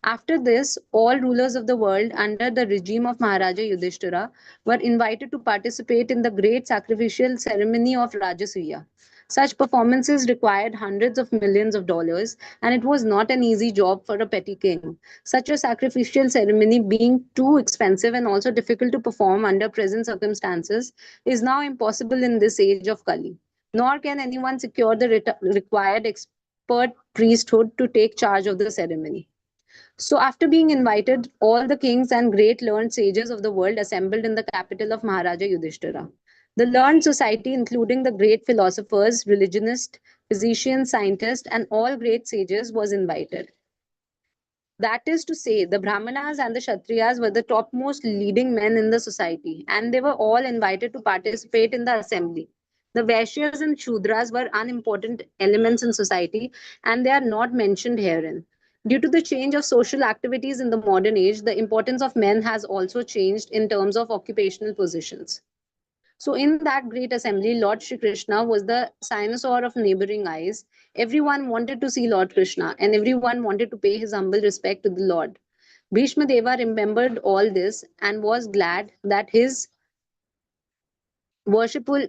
After this, all rulers of the world under the regime of Maharaja Yudhishthira were invited to participate in the great sacrificial ceremony of Rajasuya. Such performances required hundreds of millions of dollars, and it was not an easy job for a petty king. Such a sacrificial ceremony, being too expensive and also difficult to perform under present circumstances, is now impossible in this age of Kali. Nor can anyone secure the required expert priesthood to take charge of the ceremony. So, after being invited, all the kings and great learned sages of the world assembled in the capital of Maharaja Yudhishthira. The learned society, including the great philosophers, religionists, physicians, scientists, and all great sages, was invited. That is to say, the Brahmanas and the Kshatriyas were the topmost leading men in the society, and they were all invited to participate in the assembly. The Vaishyas and Shudras were unimportant elements in society, and they are not mentioned herein. Due to the change of social activities in the modern age, the importance of men has also changed in terms of occupational positions. So, in that great assembly, Lord Shri Krishna was the cynosure of neighboring eyes. Everyone wanted to see Lord Krishna, and everyone wanted to pay his humble respect to the Lord. Bhishma Deva remembered all this and was glad that his worshipful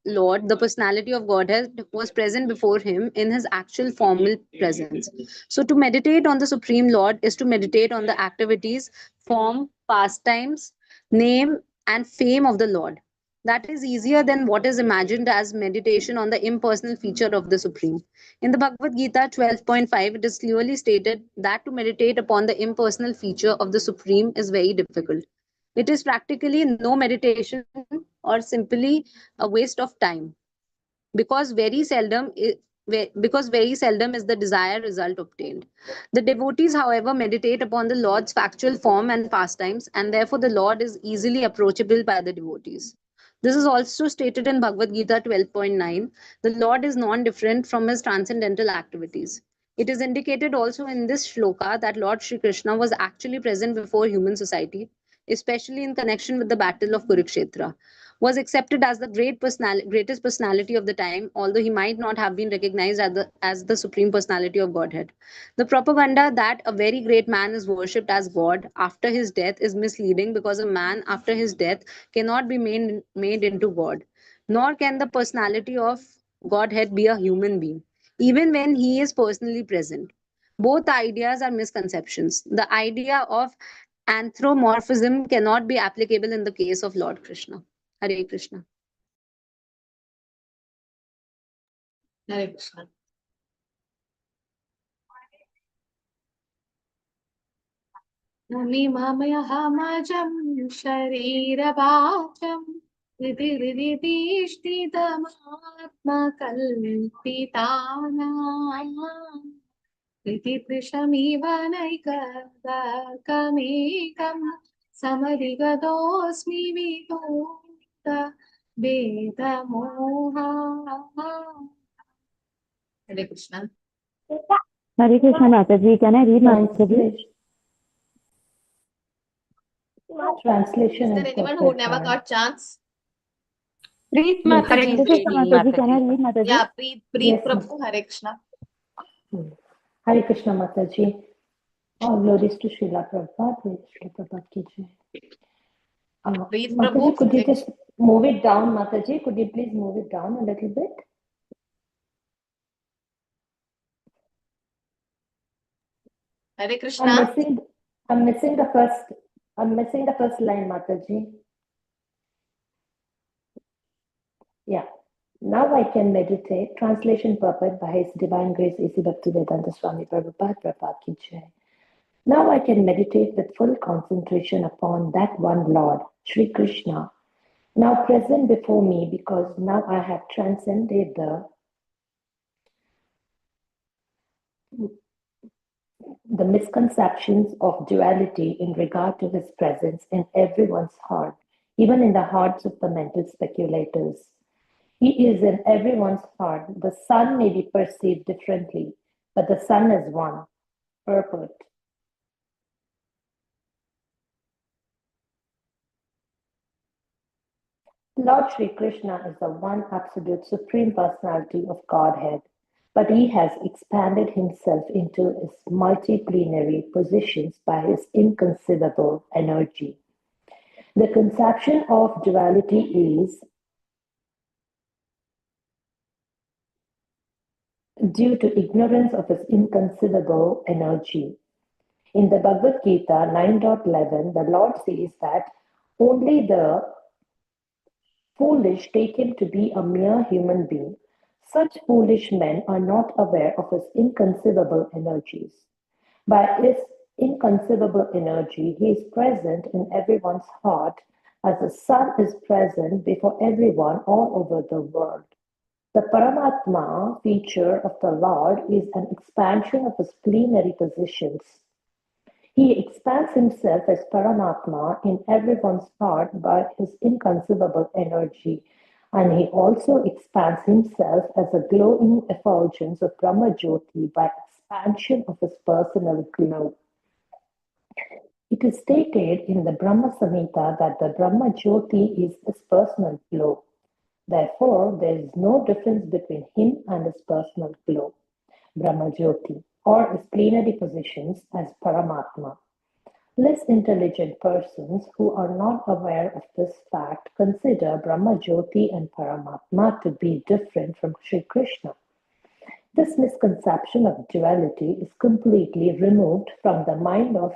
Lord, the personality of Godhead, was present before him in his actual formal presence. So, to meditate on the Supreme Lord is to meditate on the activities, form, pastimes, name, and fame of the Lord. That is easier than what is imagined as meditation on the impersonal feature of the Supreme. In the Bhagavad Gita 12.5, it is clearly stated that to meditate upon the impersonal feature of the Supreme is very difficult. It is practically no meditation or simply a waste of time because very seldom is the desired result obtained. The devotees, however, meditate upon the Lord's factual form and pastimes, and therefore the Lord is easily approachable by the devotees. This is also stated in Bhagavad Gita 12.9. The Lord is non-different from his transcendental activities. It is indicated also in this shloka that Lord Shri Krishna was actually present before human society, especially in connection with the battle of Kurukshetra, was accepted as the greatest personality of the time, although he might not have been recognized as the supreme personality of Godhead. The propaganda that a very great man is worshipped as God after his death is misleading because a man after his death cannot be made into God, nor can the personality of Godhead be a human being, even when he is personally present. Both ideas are misconceptions. The idea of anthropomorphism cannot be applicable in the case of Lord Krishna. Hare Krishna. Hare Krishna. Namimamayahamajan sharirabhajam Vidididishtidamatmakalpitanam Vidiprishamivanaikadakam Samadigadosmi Vituta Vedamoha. Hare Krishna. Hare Krishna Mataji, can I read Mataji? Translation. Is there anyone who never got chance? Read Mataji. Hare Krishna Mataji, can I read Mataji? Yeah, Preet Yes, Prabhu, Hare Krishna. Hare Krishna Mataji. All glories to Srila Prabhupada. Srila Prabhupada ki jai. Preet Mataji, Prabhu, could you just move it down, Mataji? Could you please move it down a little bit? Hare Krishna. I'm missing the first line, Mataji. Yeah. Now I can meditate. Translation purport by His Divine Grace A.C. Bhaktivedanta Swami Prabhupada Prabhupada ki jai. Now I can meditate with full concentration upon that one Lord, Sri Krishna, now present before me, because now I have transcended the misconceptions of duality in regard to his presence in everyone's heart, even in the hearts of the mental speculators. He is in everyone's heart. The sun may be perceived differently, but the sun is one. Purport. Lord Sri Krishna is the one absolute supreme personality of Godhead, but he has expanded himself into his multiplenary positions by his inconceivable energy. The conception of duality is due to ignorance of his inconceivable energy. In the Bhagavad Gita 9.11, the Lord says that only the foolish take him to be a mere human being. Such foolish men are not aware of his inconceivable energies. By his inconceivable energy, he is present in everyone's heart as the sun is present before everyone all over the world. The Paramatma feature of the Lord is an expansion of his plenary positions. He expands himself as Paramatma in everyone's heart by his inconceivable energy, and he also expands himself as a glowing effulgence of Brahma Jyoti by expansion of his personal glow. It is stated in the Brahma Samhita that the Brahma Jyoti is his personal glow. Therefore, there is no difference between him and his personal glow, Brahma Jyoti, or his plenary positions as Paramatma. Less intelligent persons who are not aware of this fact consider Brahma Jyoti and Paramatma to be different from Sri Krishna. This misconception of duality is completely removed from the mind of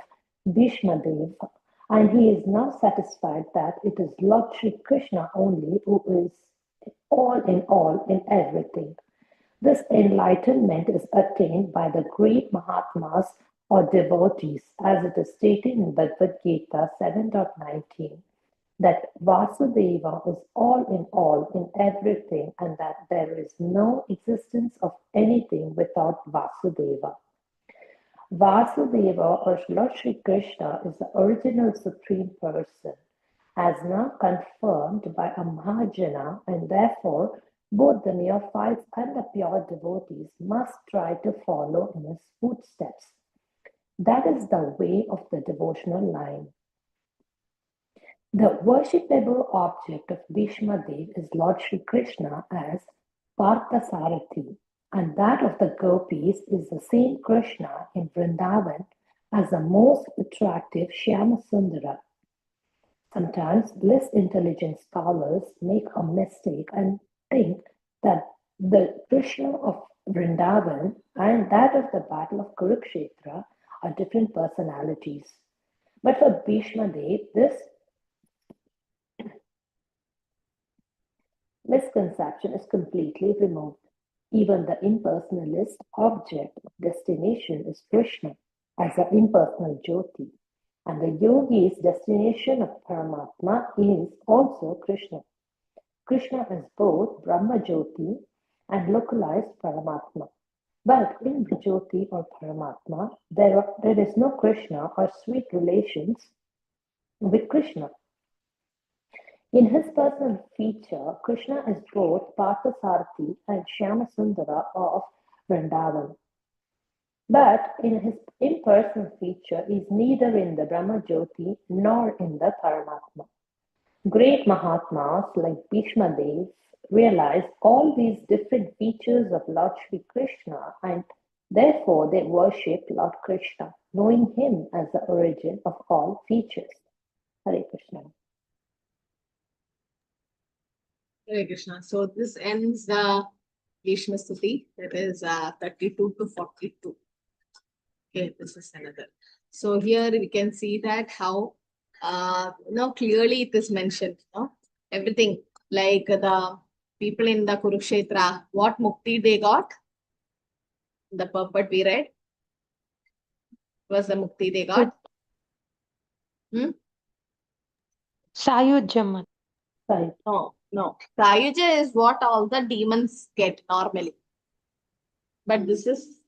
Bhishma Deva, and he is now satisfied that it is Lord Sri Krishna only who is all in everything. This enlightenment is attained by the great Mahatmas or devotees, as it is stated in Bhagavad Gita 7.19, that Vasudeva is all in everything, and that there is no existence of anything without Vasudeva. Vasudeva or Lord Sri Krishna is the original Supreme Person, as now confirmed by a Mahajana, and therefore both the neophytes and the pure devotees must try to follow in his footsteps. That is the way of the devotional line. The worshipable object of Bhishma Dev is Lord Sri Krishna as Parthasarathi, and that of the gopis is the same Krishna in Vrindavan as the most attractive Shyamasundara. Sometimes less intelligent scholars make a mistake and think that the Krishna of Vrindavan and that of the Battle of Kurukshetra are different personalities. But for Bhishma Dev, this misconception is completely removed. Even the impersonalist object of destination is Krishna as an impersonal Jyoti, and the yogi's destination of Paramatma is also Krishna. Krishna is both Brahma Jyoti and localized Paramatma. But in the Jyoti or Paramatma, there is no Krishna or sweet relations with Krishna. In his personal feature, Krishna is both Parthasarathi and Shyamasundara of Vrindavan. But in his impersonal feature is neither in the Brahma Jyoti nor in the Paramatma. Great Mahatmas like Bhishma Dev realize all these different features of Lord Sri Krishna, and therefore they worship Lord Krishna, knowing him as the origin of all features. Hare Krishna. Hare Krishna. So this ends the Bhishma Stuti, that is 32 to 42. Okay, this is another. So here we can see that how clearly it is mentioned, everything, like the people in the Kurukshetra, what mukti they got, the purport we read, was the mukti they got. Sayujam. No. Sayuja is what all the demons get normally. But this is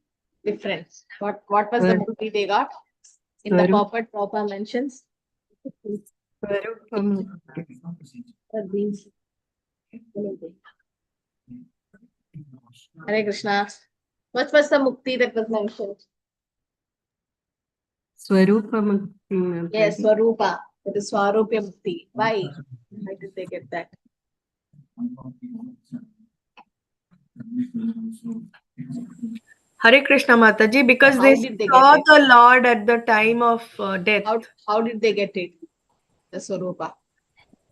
different. What was the mukti they got? In the purport, Prabhupada mentions. Hare Krishna. What was the mukti that was mentioned? Swarupa Mukti. Yes, Swarupa. That is Swarupya Mukti. Why? Why did they get that? Hare Krishna Mataji, because How they did they saw get it? the Lord at the time of death. How did they get it? The Swarupa.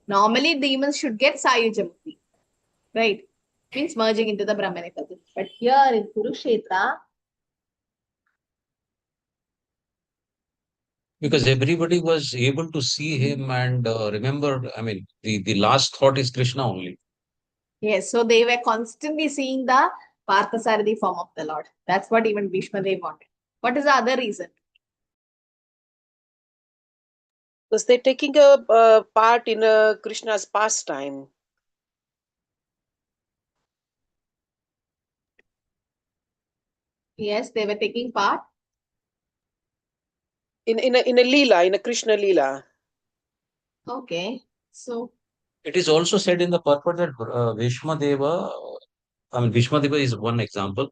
Normally demons should get Sayuja Mukti. Right? means merging into the Brahmanic culture. But here in Kurukshetra, Because everybody was able to see him and remember, I mean, the last thought is Krishna only. yes, so they were constantly seeing the Parthasarathi form of the Lord. That's what even Bhishma they wanted. What is the other reason? Because they're taking a part in Krishna's pastime. Yes, they were taking part In a Leela, in a Krishna Leela. Okay, so It is also said in the purport that Bhishma Deva, I mean, Bhishma Deva is one example.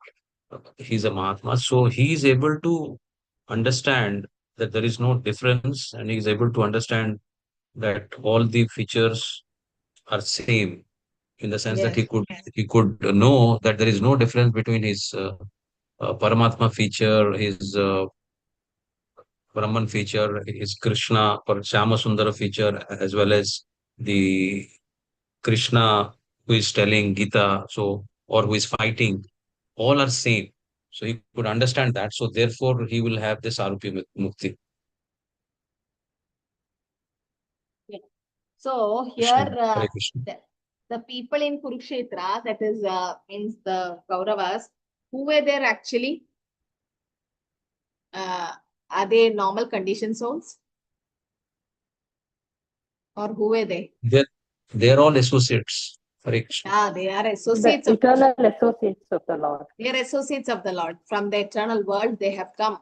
He's a Mahatma, so he is able to understand that there is no difference, and he is able to understand that all the features are same, in the sense that yes, he could know that there is no difference between his Paramatma feature, his Brahman feature, his Krishna or Shama Sundara feature, as well as the Krishna who is telling Gita, so or who is fighting, all are same. So he could understand that. So therefore, he will have this Arupi Mukti. yeah. So here Krishna, Hare Krishna. the people in Kurukshetra, that is means the Kauravas, who were there actually? Are they normal condition souls? Or who were they? They're all associates. Hare Krishna. Ah, they are The associates of eternal associates of the Lord. They are associates of the Lord. From the eternal world, they have come.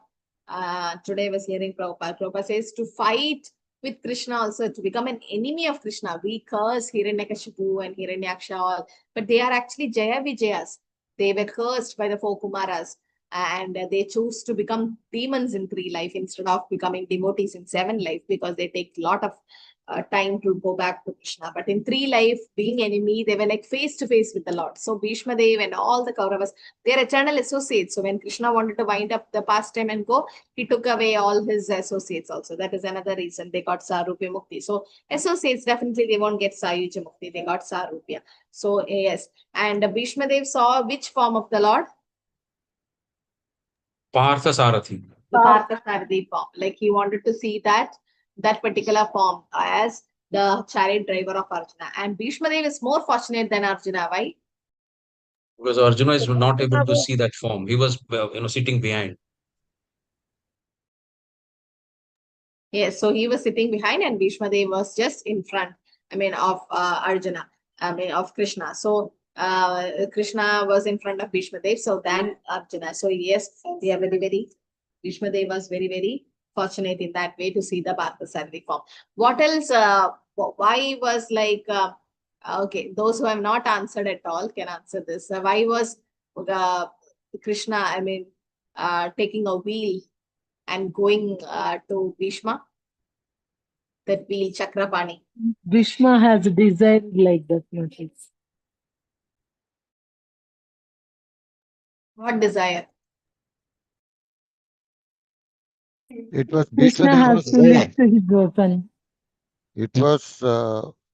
Today I was hearing Prabhupada. Prabhupada says to fight with Krishna also, to become an enemy of Krishna. We curse Hiranyakashipu and Hiranyaksha all, but they are actually Jaya Vijayas. They were cursed by the four Kumaras, and they choose to become demons in 3 life instead of becoming devotees in 7 life, because they take a lot of time to go back to Krishna. But in 3 life, being enemy, they were like face to face with the Lord. So Bhishma Dev and all the Kauravas, they are eternal associates. So when Krishna wanted to wind up the pastime and go, he took away all his associates also. That is another reason they got Sarupya Mukti. So associates, definitely they won't get Sayuja Mukti. They got Sarupya. So yes. And Bhishma Dev saw which form of the Lord? Partha Sarathi. The Parthasarathi form. Like he wanted to see that particular form as the chariot driver of Arjuna. And Bhishma Dev is more fortunate than Arjuna. Why? Because Arjuna is not able to see that form. He was, sitting behind. Yes, so he was sitting behind and Bhishma Dev was just in front, of Arjuna, of Krishna. So Krishna was in front of Bhishma Dev, so then Arjuna. So yes, they are Bhishma Dev was very, very fortunate in that way to see the Parthasarathi form. What else? Why was like, okay, those who have not answered at all can answer this. Why was Krishna, taking a wheel and going to Bhishma, that wheel Chakrapani? Bhishma has desired like that notice. What desire? It was Bhishma Krishna has Deva's to vow. lift his weapon. It was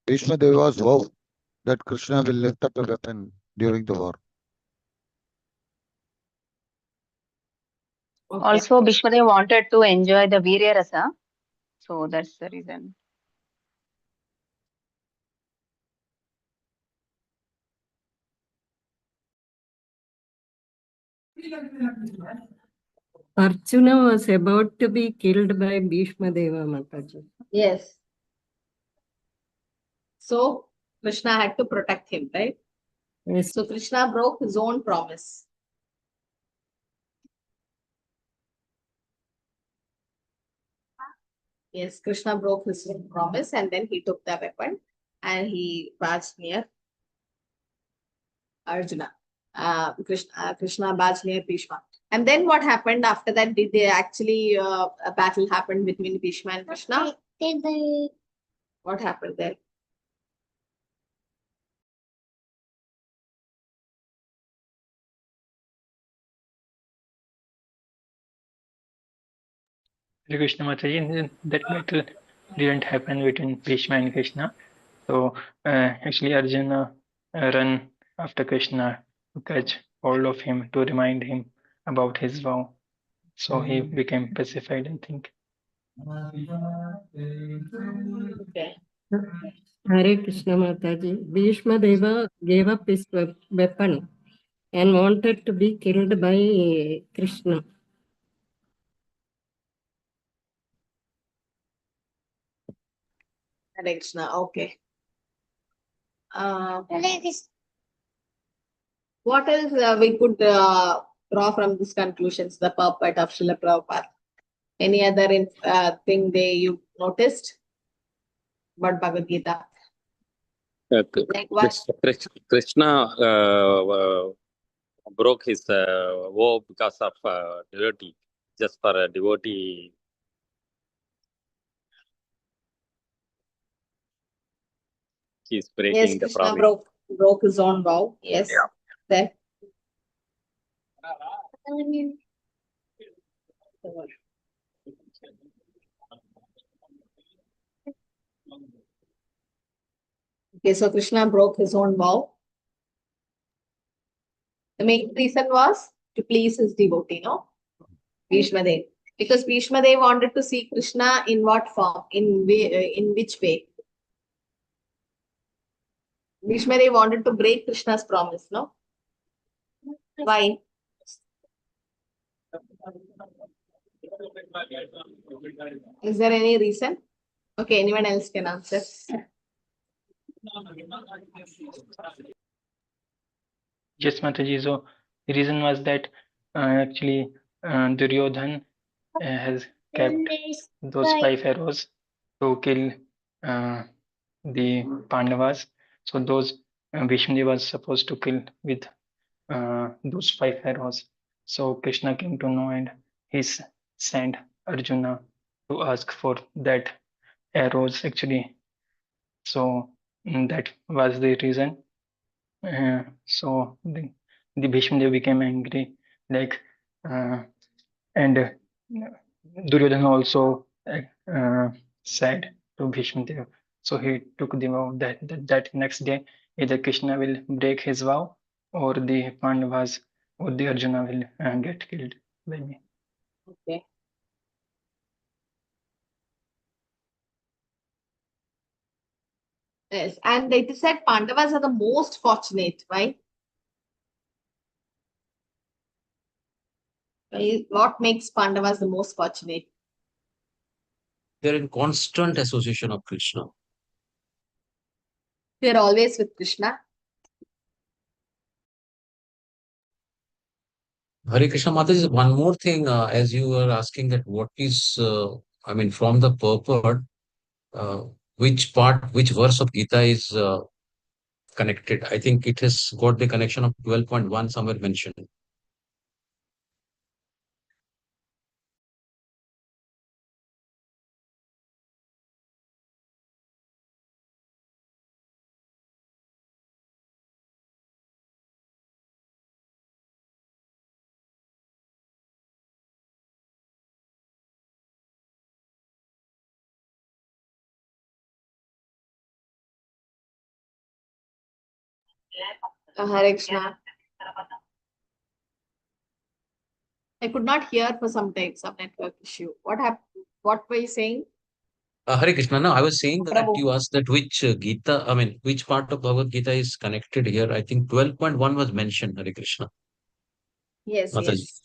Bhishma Deva's vow that Krishna will lift up a weapon during the war. Okay. Also, Bhishmadev wanted to enjoy the Virya Rasa. So that's the reason. Arjuna was about to be killed by Bhishma Deva Mataji. Yes. So Krishna had to protect him, right? Yes. So Krishna broke his own promise. Yes, Krishna broke his own promise and then he took the weapon and he barged near Arjuna. Krishna barged near Bhishma. And then what happened after that? Did they actually a battle happen between Bhishma and Krishna? What happened there? Hare Krishna Mataji, that battle didn't happen between Bhishma and Krishna. So actually Arjuna run after Krishna to catch hold of him to remind him about his vow. So he became pacified, I think. Okay. Hare Krishna Mataji. Bhishma Deva gave up his weapon and wanted to be killed by Krishna. Hare Krishna. Okay. What else we could draw from these conclusions? The purport of Srila Prabhupada. Any other thing you noticed about Bhagavad Gita? Like what? Krishna broke his vow because of devotee, just for a devotee. He's breaking Yes, the Krishna promise. broke his own vow. Yes. Yeah. Then. Okay, so Krishna broke his own vow. The main reason was to please his devotee, no? Bhishma Dev. Because Bhishma Dev wanted to see Krishna in what form? In which way? Bhishma Dev wanted to break Krishna's promise, no? Why? Is there any reason? Okay, anyone else can answer. Yes, Mataji. So the reason was that actually Duryodhan has kept those 5 arrows to kill the Pandavas. So those Bhishma was supposed to kill with those 5 arrows. So Krishna came to know and he sent Arjuna to ask for that arrows actually. So that was the reason. So the Bhishma became angry, like, and Duryodhana also said to Bhishma Dev. So he took the vow that next day either Krishna will break his vow or the Pandavas or the Arjuna will get killed by me. Okay. Yes, and it is said Pandavas are the most fortunate, right? What makes Pandavas the most fortunate? They're in constant association of Krishna. They're always with Krishna. Hare Krishna Mataji, one more thing, as you were asking that what is, I mean, from the purport, which verse of Gita is connected? I think it has got the connection of 12.1 somewhere mentioned. Hare Krishna. I could not hear for some time, some network issue. What happened? What were you saying? Hare Krishna, no, I was saying that Prabhu. you asked that which Gita, I mean, which part of Bhagavad Gita is connected here. I think 12.1 was mentioned, Hare Krishna. Yes, Mataji. yes.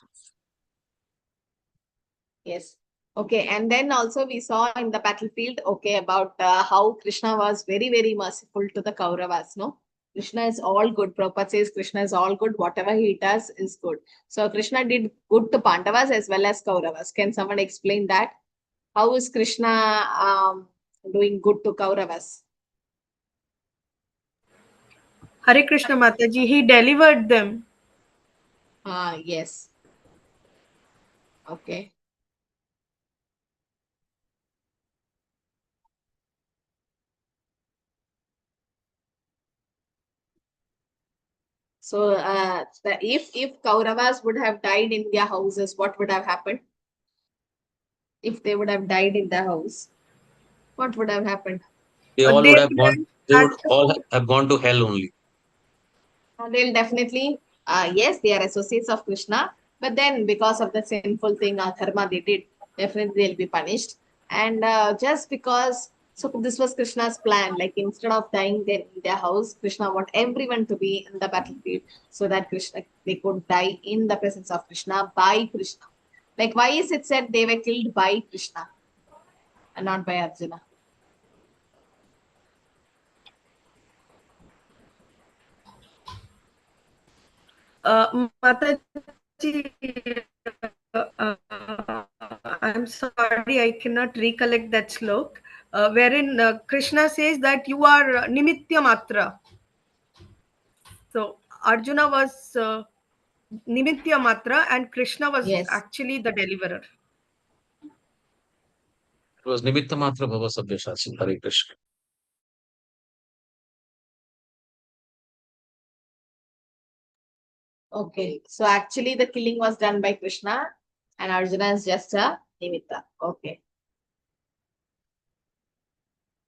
Yes. Okay, and then also we saw in the battlefield, okay, about how Krishna was very, very merciful to the Kauravas, no? Krishna is all good. Prabhupada says Krishna is all good. Whatever he does is good. So Krishna did good to Pandavas as well as Kauravas. Can someone explain that? How is Krishna doing good to Kauravas? Hare Krishna Mataji, he delivered them. Yes. Okay. So if Kauravas would have died in their houses, what would have happened? If they would have died in the house, what would have happened? They all They would have would gone, they would all have gone to hell only. They'll definitely, yes, they are associates of Krishna, but then because of the sinful thing, karma they did, definitely they'll be punished. And just because, so this was Krishna's plan, like instead of dying in their house, Krishna want everyone to be in the battlefield so that Krishna, they could die in the presence of Krishna by Krishna. Like, why is it said they were killed by Krishna and not by Arjuna? Mataji, I'm sorry, I cannot recollect that slok, wherein Krishna says that you are Nimitya Matra. So Arjuna was Nimitya Matra and Krishna was actually the deliverer. It was Nimitta Matra Bhava Sabhyasasi. Hare Krishna. Okay, so actually the killing was done by Krishna and Arjuna is just a nimitta. Okay.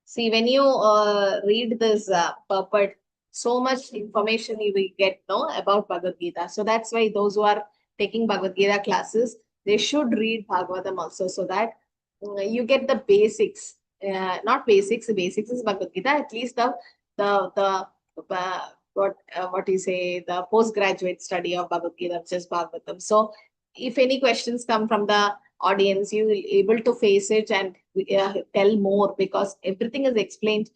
See, when you read this purport, so much information you will get about Bhagavad Gita. So that's why those who are taking Bhagavad Gita classes, they should read Bhagavatam also so that you get the basics. Not basics, the basics is Bhagavad Gita, at least the what you say, the postgraduate study of Bhagavad Gita, which is Bhagavatam. So if any questions come from the audience, you will able to face it and tell more because everything is explained.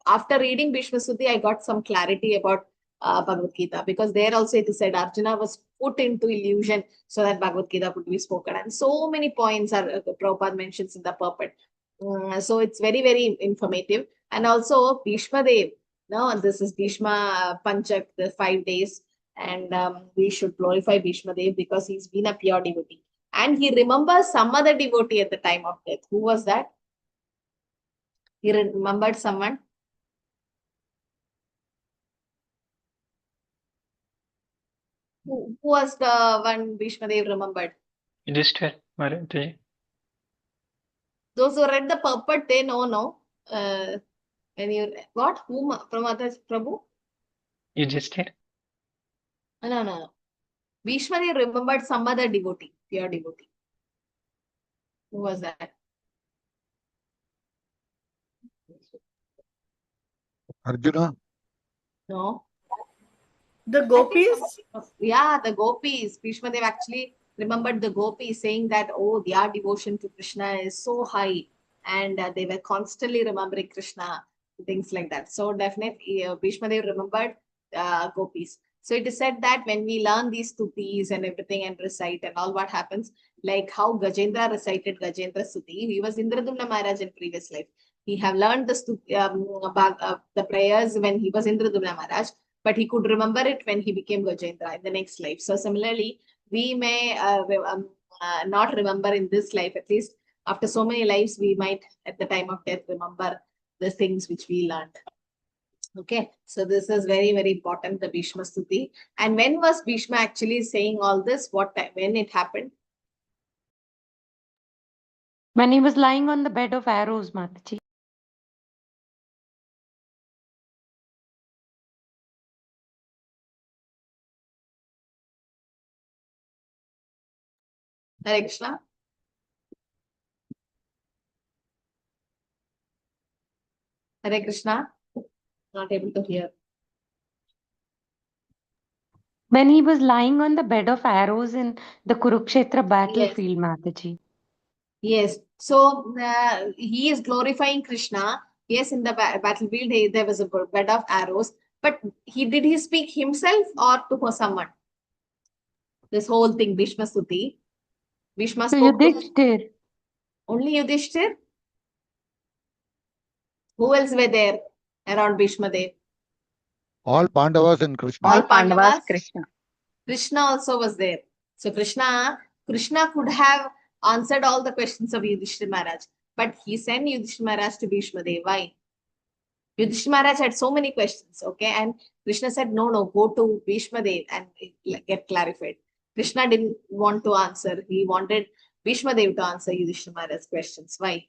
After reading Bhishma Stuti, I got some clarity about Bhagavad Gita because there also it is said Arjuna was put into illusion so that Bhagavad Gita could be spoken. And so many points are Prabhupada mentions in the purport. So it's very, very informative. And also Bhishma Dev, no, this is Bhishma Panchak, the 5 days. And we should glorify Bhishma Dev because he's been a pure devotee. And he remembers some other devotee at the time of death. Who was that? He remembered someone. Who was the one Bhishma Dev remembered? Register, Marathi. Those who read the purport, they know, no? When you, what? Whom? Prabhu? Register. No. Bhishma Dev remembered some other devotee, pure devotee. Who was that? Arjuna? No. The gopis? Yeah, the gopis. Bhishma Dev actually remembered the gopis saying that, oh, their devotion to Krishna is so high. And they were constantly remembering Krishna, things like that. So definitely Bhishma Dev remembered gopis. So it is said that when we learn these stutis and everything and recite and all, what happens, like how Gajendra recited Gajendra Stuti, he was Indradumna Maharaj in previous life. He have learned the prayers when he was Indradumna Maharaj, but he could remember it when he became Gajendra in the next life. So similarly, we may not remember in this life, at least after so many lives, we might at the time of death remember the things which we learned. Okay, so this is very, very important, the Bhishma Stuti. And when was Bhishma actually saying all this? What time, when it happened? When he was lying on the bed of arrows, Mataji. Hare Krishna. Hare Krishna. Not able to hear. When he was lying on the bed of arrows in the Kurukshetra battlefield, Mataji. Yes. So he is glorifying Krishna. Yes, in the battlefield, there was a bed of arrows. But did he speak himself or to someone? This whole thing, Bhishma Stuti. Bhishma spoke Yudhishthir. Only Yudhishthir? Who else were there around Bhishma Dev? All Pandavas and Krishna. All Pandavas, Krishna. Krishna also was there. So Krishna could have answered all the questions of Yudhishthira Maharaj, but he sent Yudhishthira Maharaj to Bhishma Dev. Why? Yudhishthira Maharaj had so many questions, okay? And Krishna said, no, go to Bhishma Dev and get clarified. Krishna didn't want to answer. He wanted Bhishma Dev to answer Yudhishthira Maharaj's questions. Why?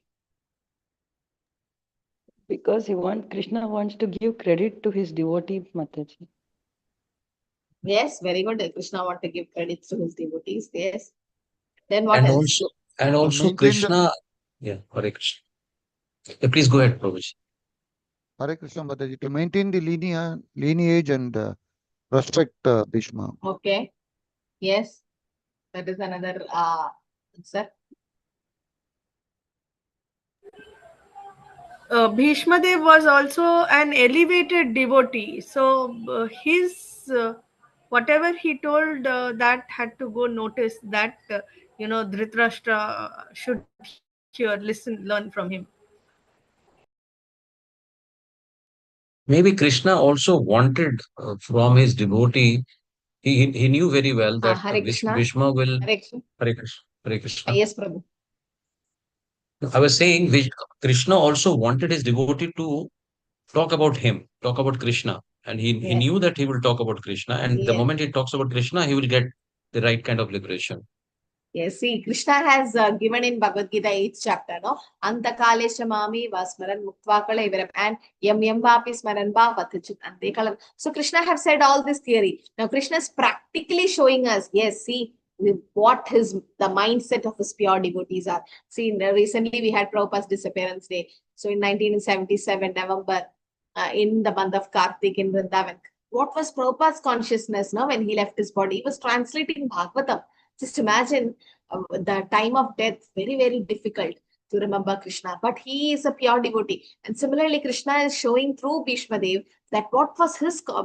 Because Krishna wants to give credit to his devotee, Mataji. Yes, very good. Krishna want to give credits to his devotees. Yes. Then what And else? also maintain the Krishna. Yeah, Hare Krishna. Yeah, please go ahead, Prabhuji. Hare Krishna Mataji, to maintain the lineage and respect Bhishma. Okay. Yes. That is another answer. Bhishma Dev was also an elevated devotee. So his whatever he told, that had to go notice that Dhritarashtra should hear, listen, learn from him. Maybe Krishna also wanted from his devotee. He knew very well that Hare Krishna. Bhishma will. Hare Krishna. Hare Krishna. Hare Krishna. Yes, Prabhu. I was saying Krishna also wanted his devotee to talk about him, talk about Krishna. And he Yes. knew that he will talk about Krishna. And the Yes. moment he talks about Krishna, he will get the right kind of liberation. Yes, see, Krishna has given in Bhagavad Gita 8th chapter, no? Antakale shamami vasmaran muktva kalevaram and yam yam vapi smaran bhavatichit ante kalam. So Krishna have said all this theory. Now Krishna is practically showing us, yes, see what the mindset of his pure devotees are. See, recently we had Prabhupada's disappearance day. So in 1977 November, in the month of Kartik in Vrindavan, what was Prabhupada's consciousness, no? When he left his body, he was translating Bhagavatam. Just imagine the time of death, very, very difficult to remember Krishna. But he is a pure devotee. And similarly, Krishna is showing through Bhishma Dev that what was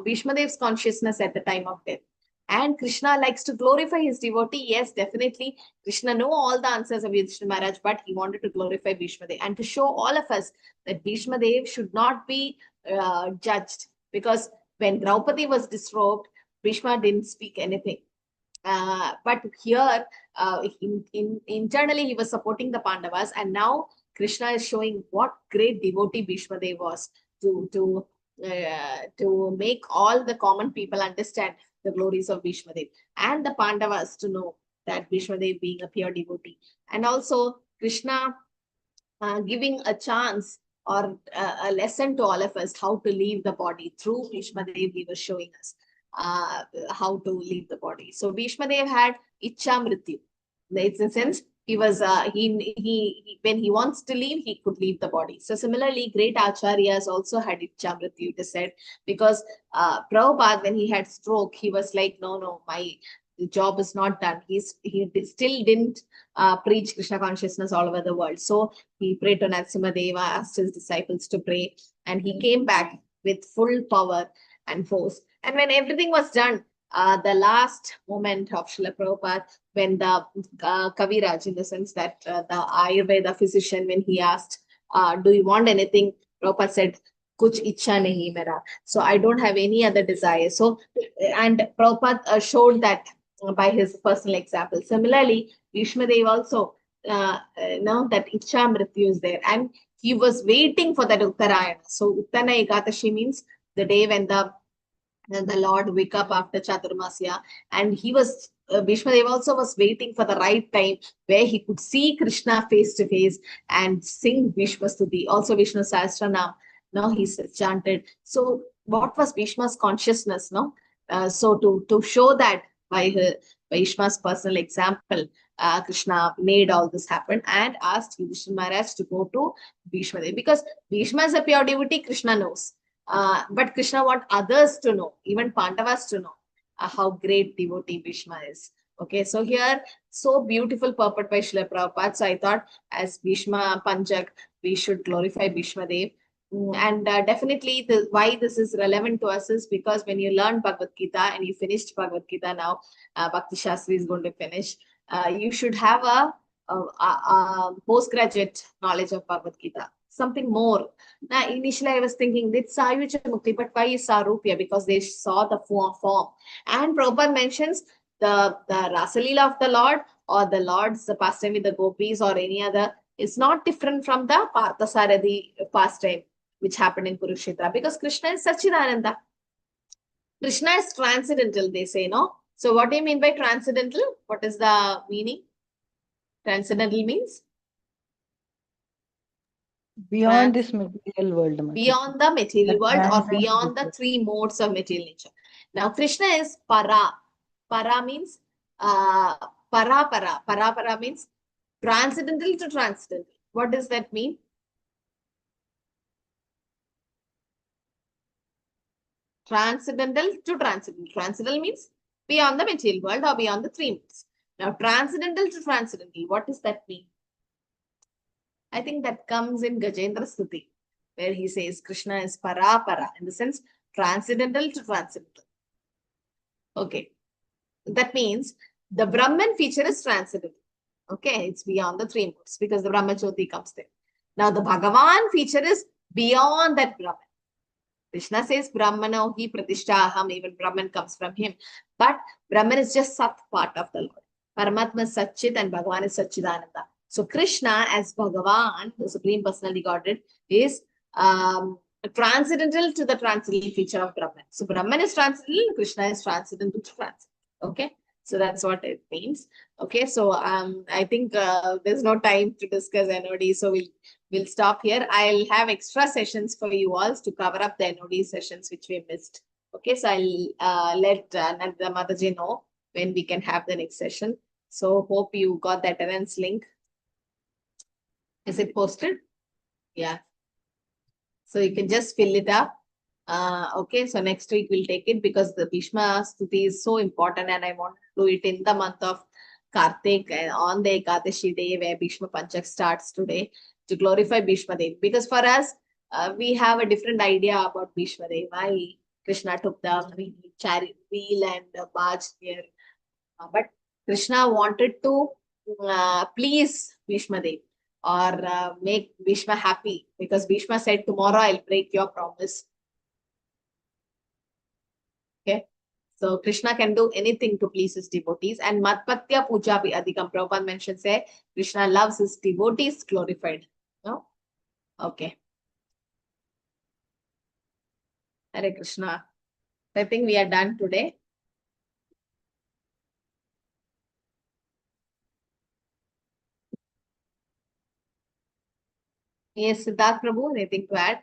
Bhishma Dev's consciousness at the time of death. And Krishna likes to glorify his devotee. Yes, definitely. Krishna know all the answers of Yudhishthira Maharaj, but he wanted to glorify Bhishma Dev and to show all of us that Bhishma Dev should not be judged. Because when Draupadi was disrobed, Bhishma didn't speak anything. But here, internally, he was supporting the Pandavas, and now Krishna is showing what great devotee Bhishma Dev was to make all the common people understand the glories of Bhishma Dev and the Pandavas to know that Bhishma Dev being a pure devotee, and also Krishna giving a chance or a lesson to all of us how to leave the body. Through Bhishma Dev, he was showing us how to leave the body. So Bhishma Dev had Ichcha Mrityu. In the sense, he was he when he wants to leave, he could leave the body. So similarly, great acharyas also had Ichcha Mrityu, it is said, because Prabhupada, when he had stroke, he was like, no, my job is not done. He still didn't preach Krishna consciousness all over the world. So he prayed to Narasimha, asked his disciples to pray, and he came back with full power and force. And when everything was done, the last moment of Srila Prabhupada, when the Kaviraj, in the sense that the Ayurveda physician, when he asked, do you want anything? Prabhupada said, Kuch ichha nahi mera. So I don't have any other desire. So, and Prabhupada showed that by his personal example. Similarly, Bhishma Dev also know that Ichcha Mrityu is there. And he was waiting for that Uttarayana. So Uttana Ekadashi means the day when the Lord wake up after Chaturmasya, and he was Bhishma Dev also was waiting for the right time where he could see Krishna face to face and sing Bhishma Stuti. Also Vishnu Sahasranam, no, he chanted. So what was Bhishma's consciousness, no? So to show that by Bhishma's personal example, Krishna made all this happen and asked Yudhishthira Maharaj to go to Bhishma Dev, because Bhishma is a pure devotee, Krishna knows. But Krishna wants others to know, even Pandavas to know how great devotee Bhishma is. Okay, so here, so beautiful purport by Srila Prabhupada. So I thought as Bhishma Panchak, we should glorify Bhishma Dev. And definitely why this is relevant to us is because when you learn Bhagavad Gita and you finished Bhagavad Gita now, Bhakti Shastri is going to finish, you should have a postgraduate knowledge of Bhagavad Gita. Something more. Now, initially I was thinking, it's Sayuja Mukti, but why is Sarupya? Because they saw the form. And Prabhupada mentions the Rasalila of the Lord, or the Lord's the pastime with the gopis, or any other, is not different from the Parthasarathi pastime which happened in Kurukshetra, because Krishna is Sachidananda. Krishna is transcendental, they say, no? So what do you mean by transcendental? What is the meaning? Transcendental means? Beyond this material world. Beyond the material world, or beyond the three modes of material nature. Now Krishna is para. Para means para. Para means transcendental to transcendental. What does that mean? Transcendental to transcendental. Transcendental means beyond the material world or beyond the three modes. Now, transcendental to transcendental, what does that mean? I think that comes in Gajendra Stuti, where he says Krishna is para, in the sense transcendental to transcendental. Okay. That means the Brahman feature is transcendental. Okay, it's beyond the three modes because the Brahma Jyoti comes there. Now, the Bhagavan feature is beyond that Brahman. Krishna says Brahmano hi pratishtaham, even Brahman comes from him. But Brahman is just Sat part of the Lord. Paramatma is Satchit and Bhagavan is Satchidananda. So Krishna as Bhagavan, the Supreme Personality Godhead, is transcendental to the transcendental feature of Brahman. So Brahman is transcendental, Krishna is transcendental to transcendental. Okay, so that's what it means. Okay, so I think there's no time to discuss NOD, so we'll stop here. I'll have extra sessions for you all to cover up the NOD sessions which we missed. Okay, so I'll let Nanda Mataji know when we can have the next session. So hope you got the attendance link. Is it posted? Yeah. So you can just fill it up. Okay, so next week we'll take it because the Bhishma Stuti is so important and I want to do it in the month of Kartik on the Ekadashi day where Bhishma Panchak starts today to glorify Bhishma Dev. Because for us, we have a different idea about Bhishma Dev. Why Krishna took the chariot wheel and the barge here. But Krishna wanted to please Bhishma Dev or make Bhishma happy because Bhishma said, tomorrow I'll break your promise. Okay. So Krishna can do anything to please his devotees. And Matpatya Puja bhi adhikam. Prabhupada mentions say Krishna loves his devotees glorified. No? Okay. Hare Krishna. I think we are done today. Yes, Siddharth Prabhu, anything to add?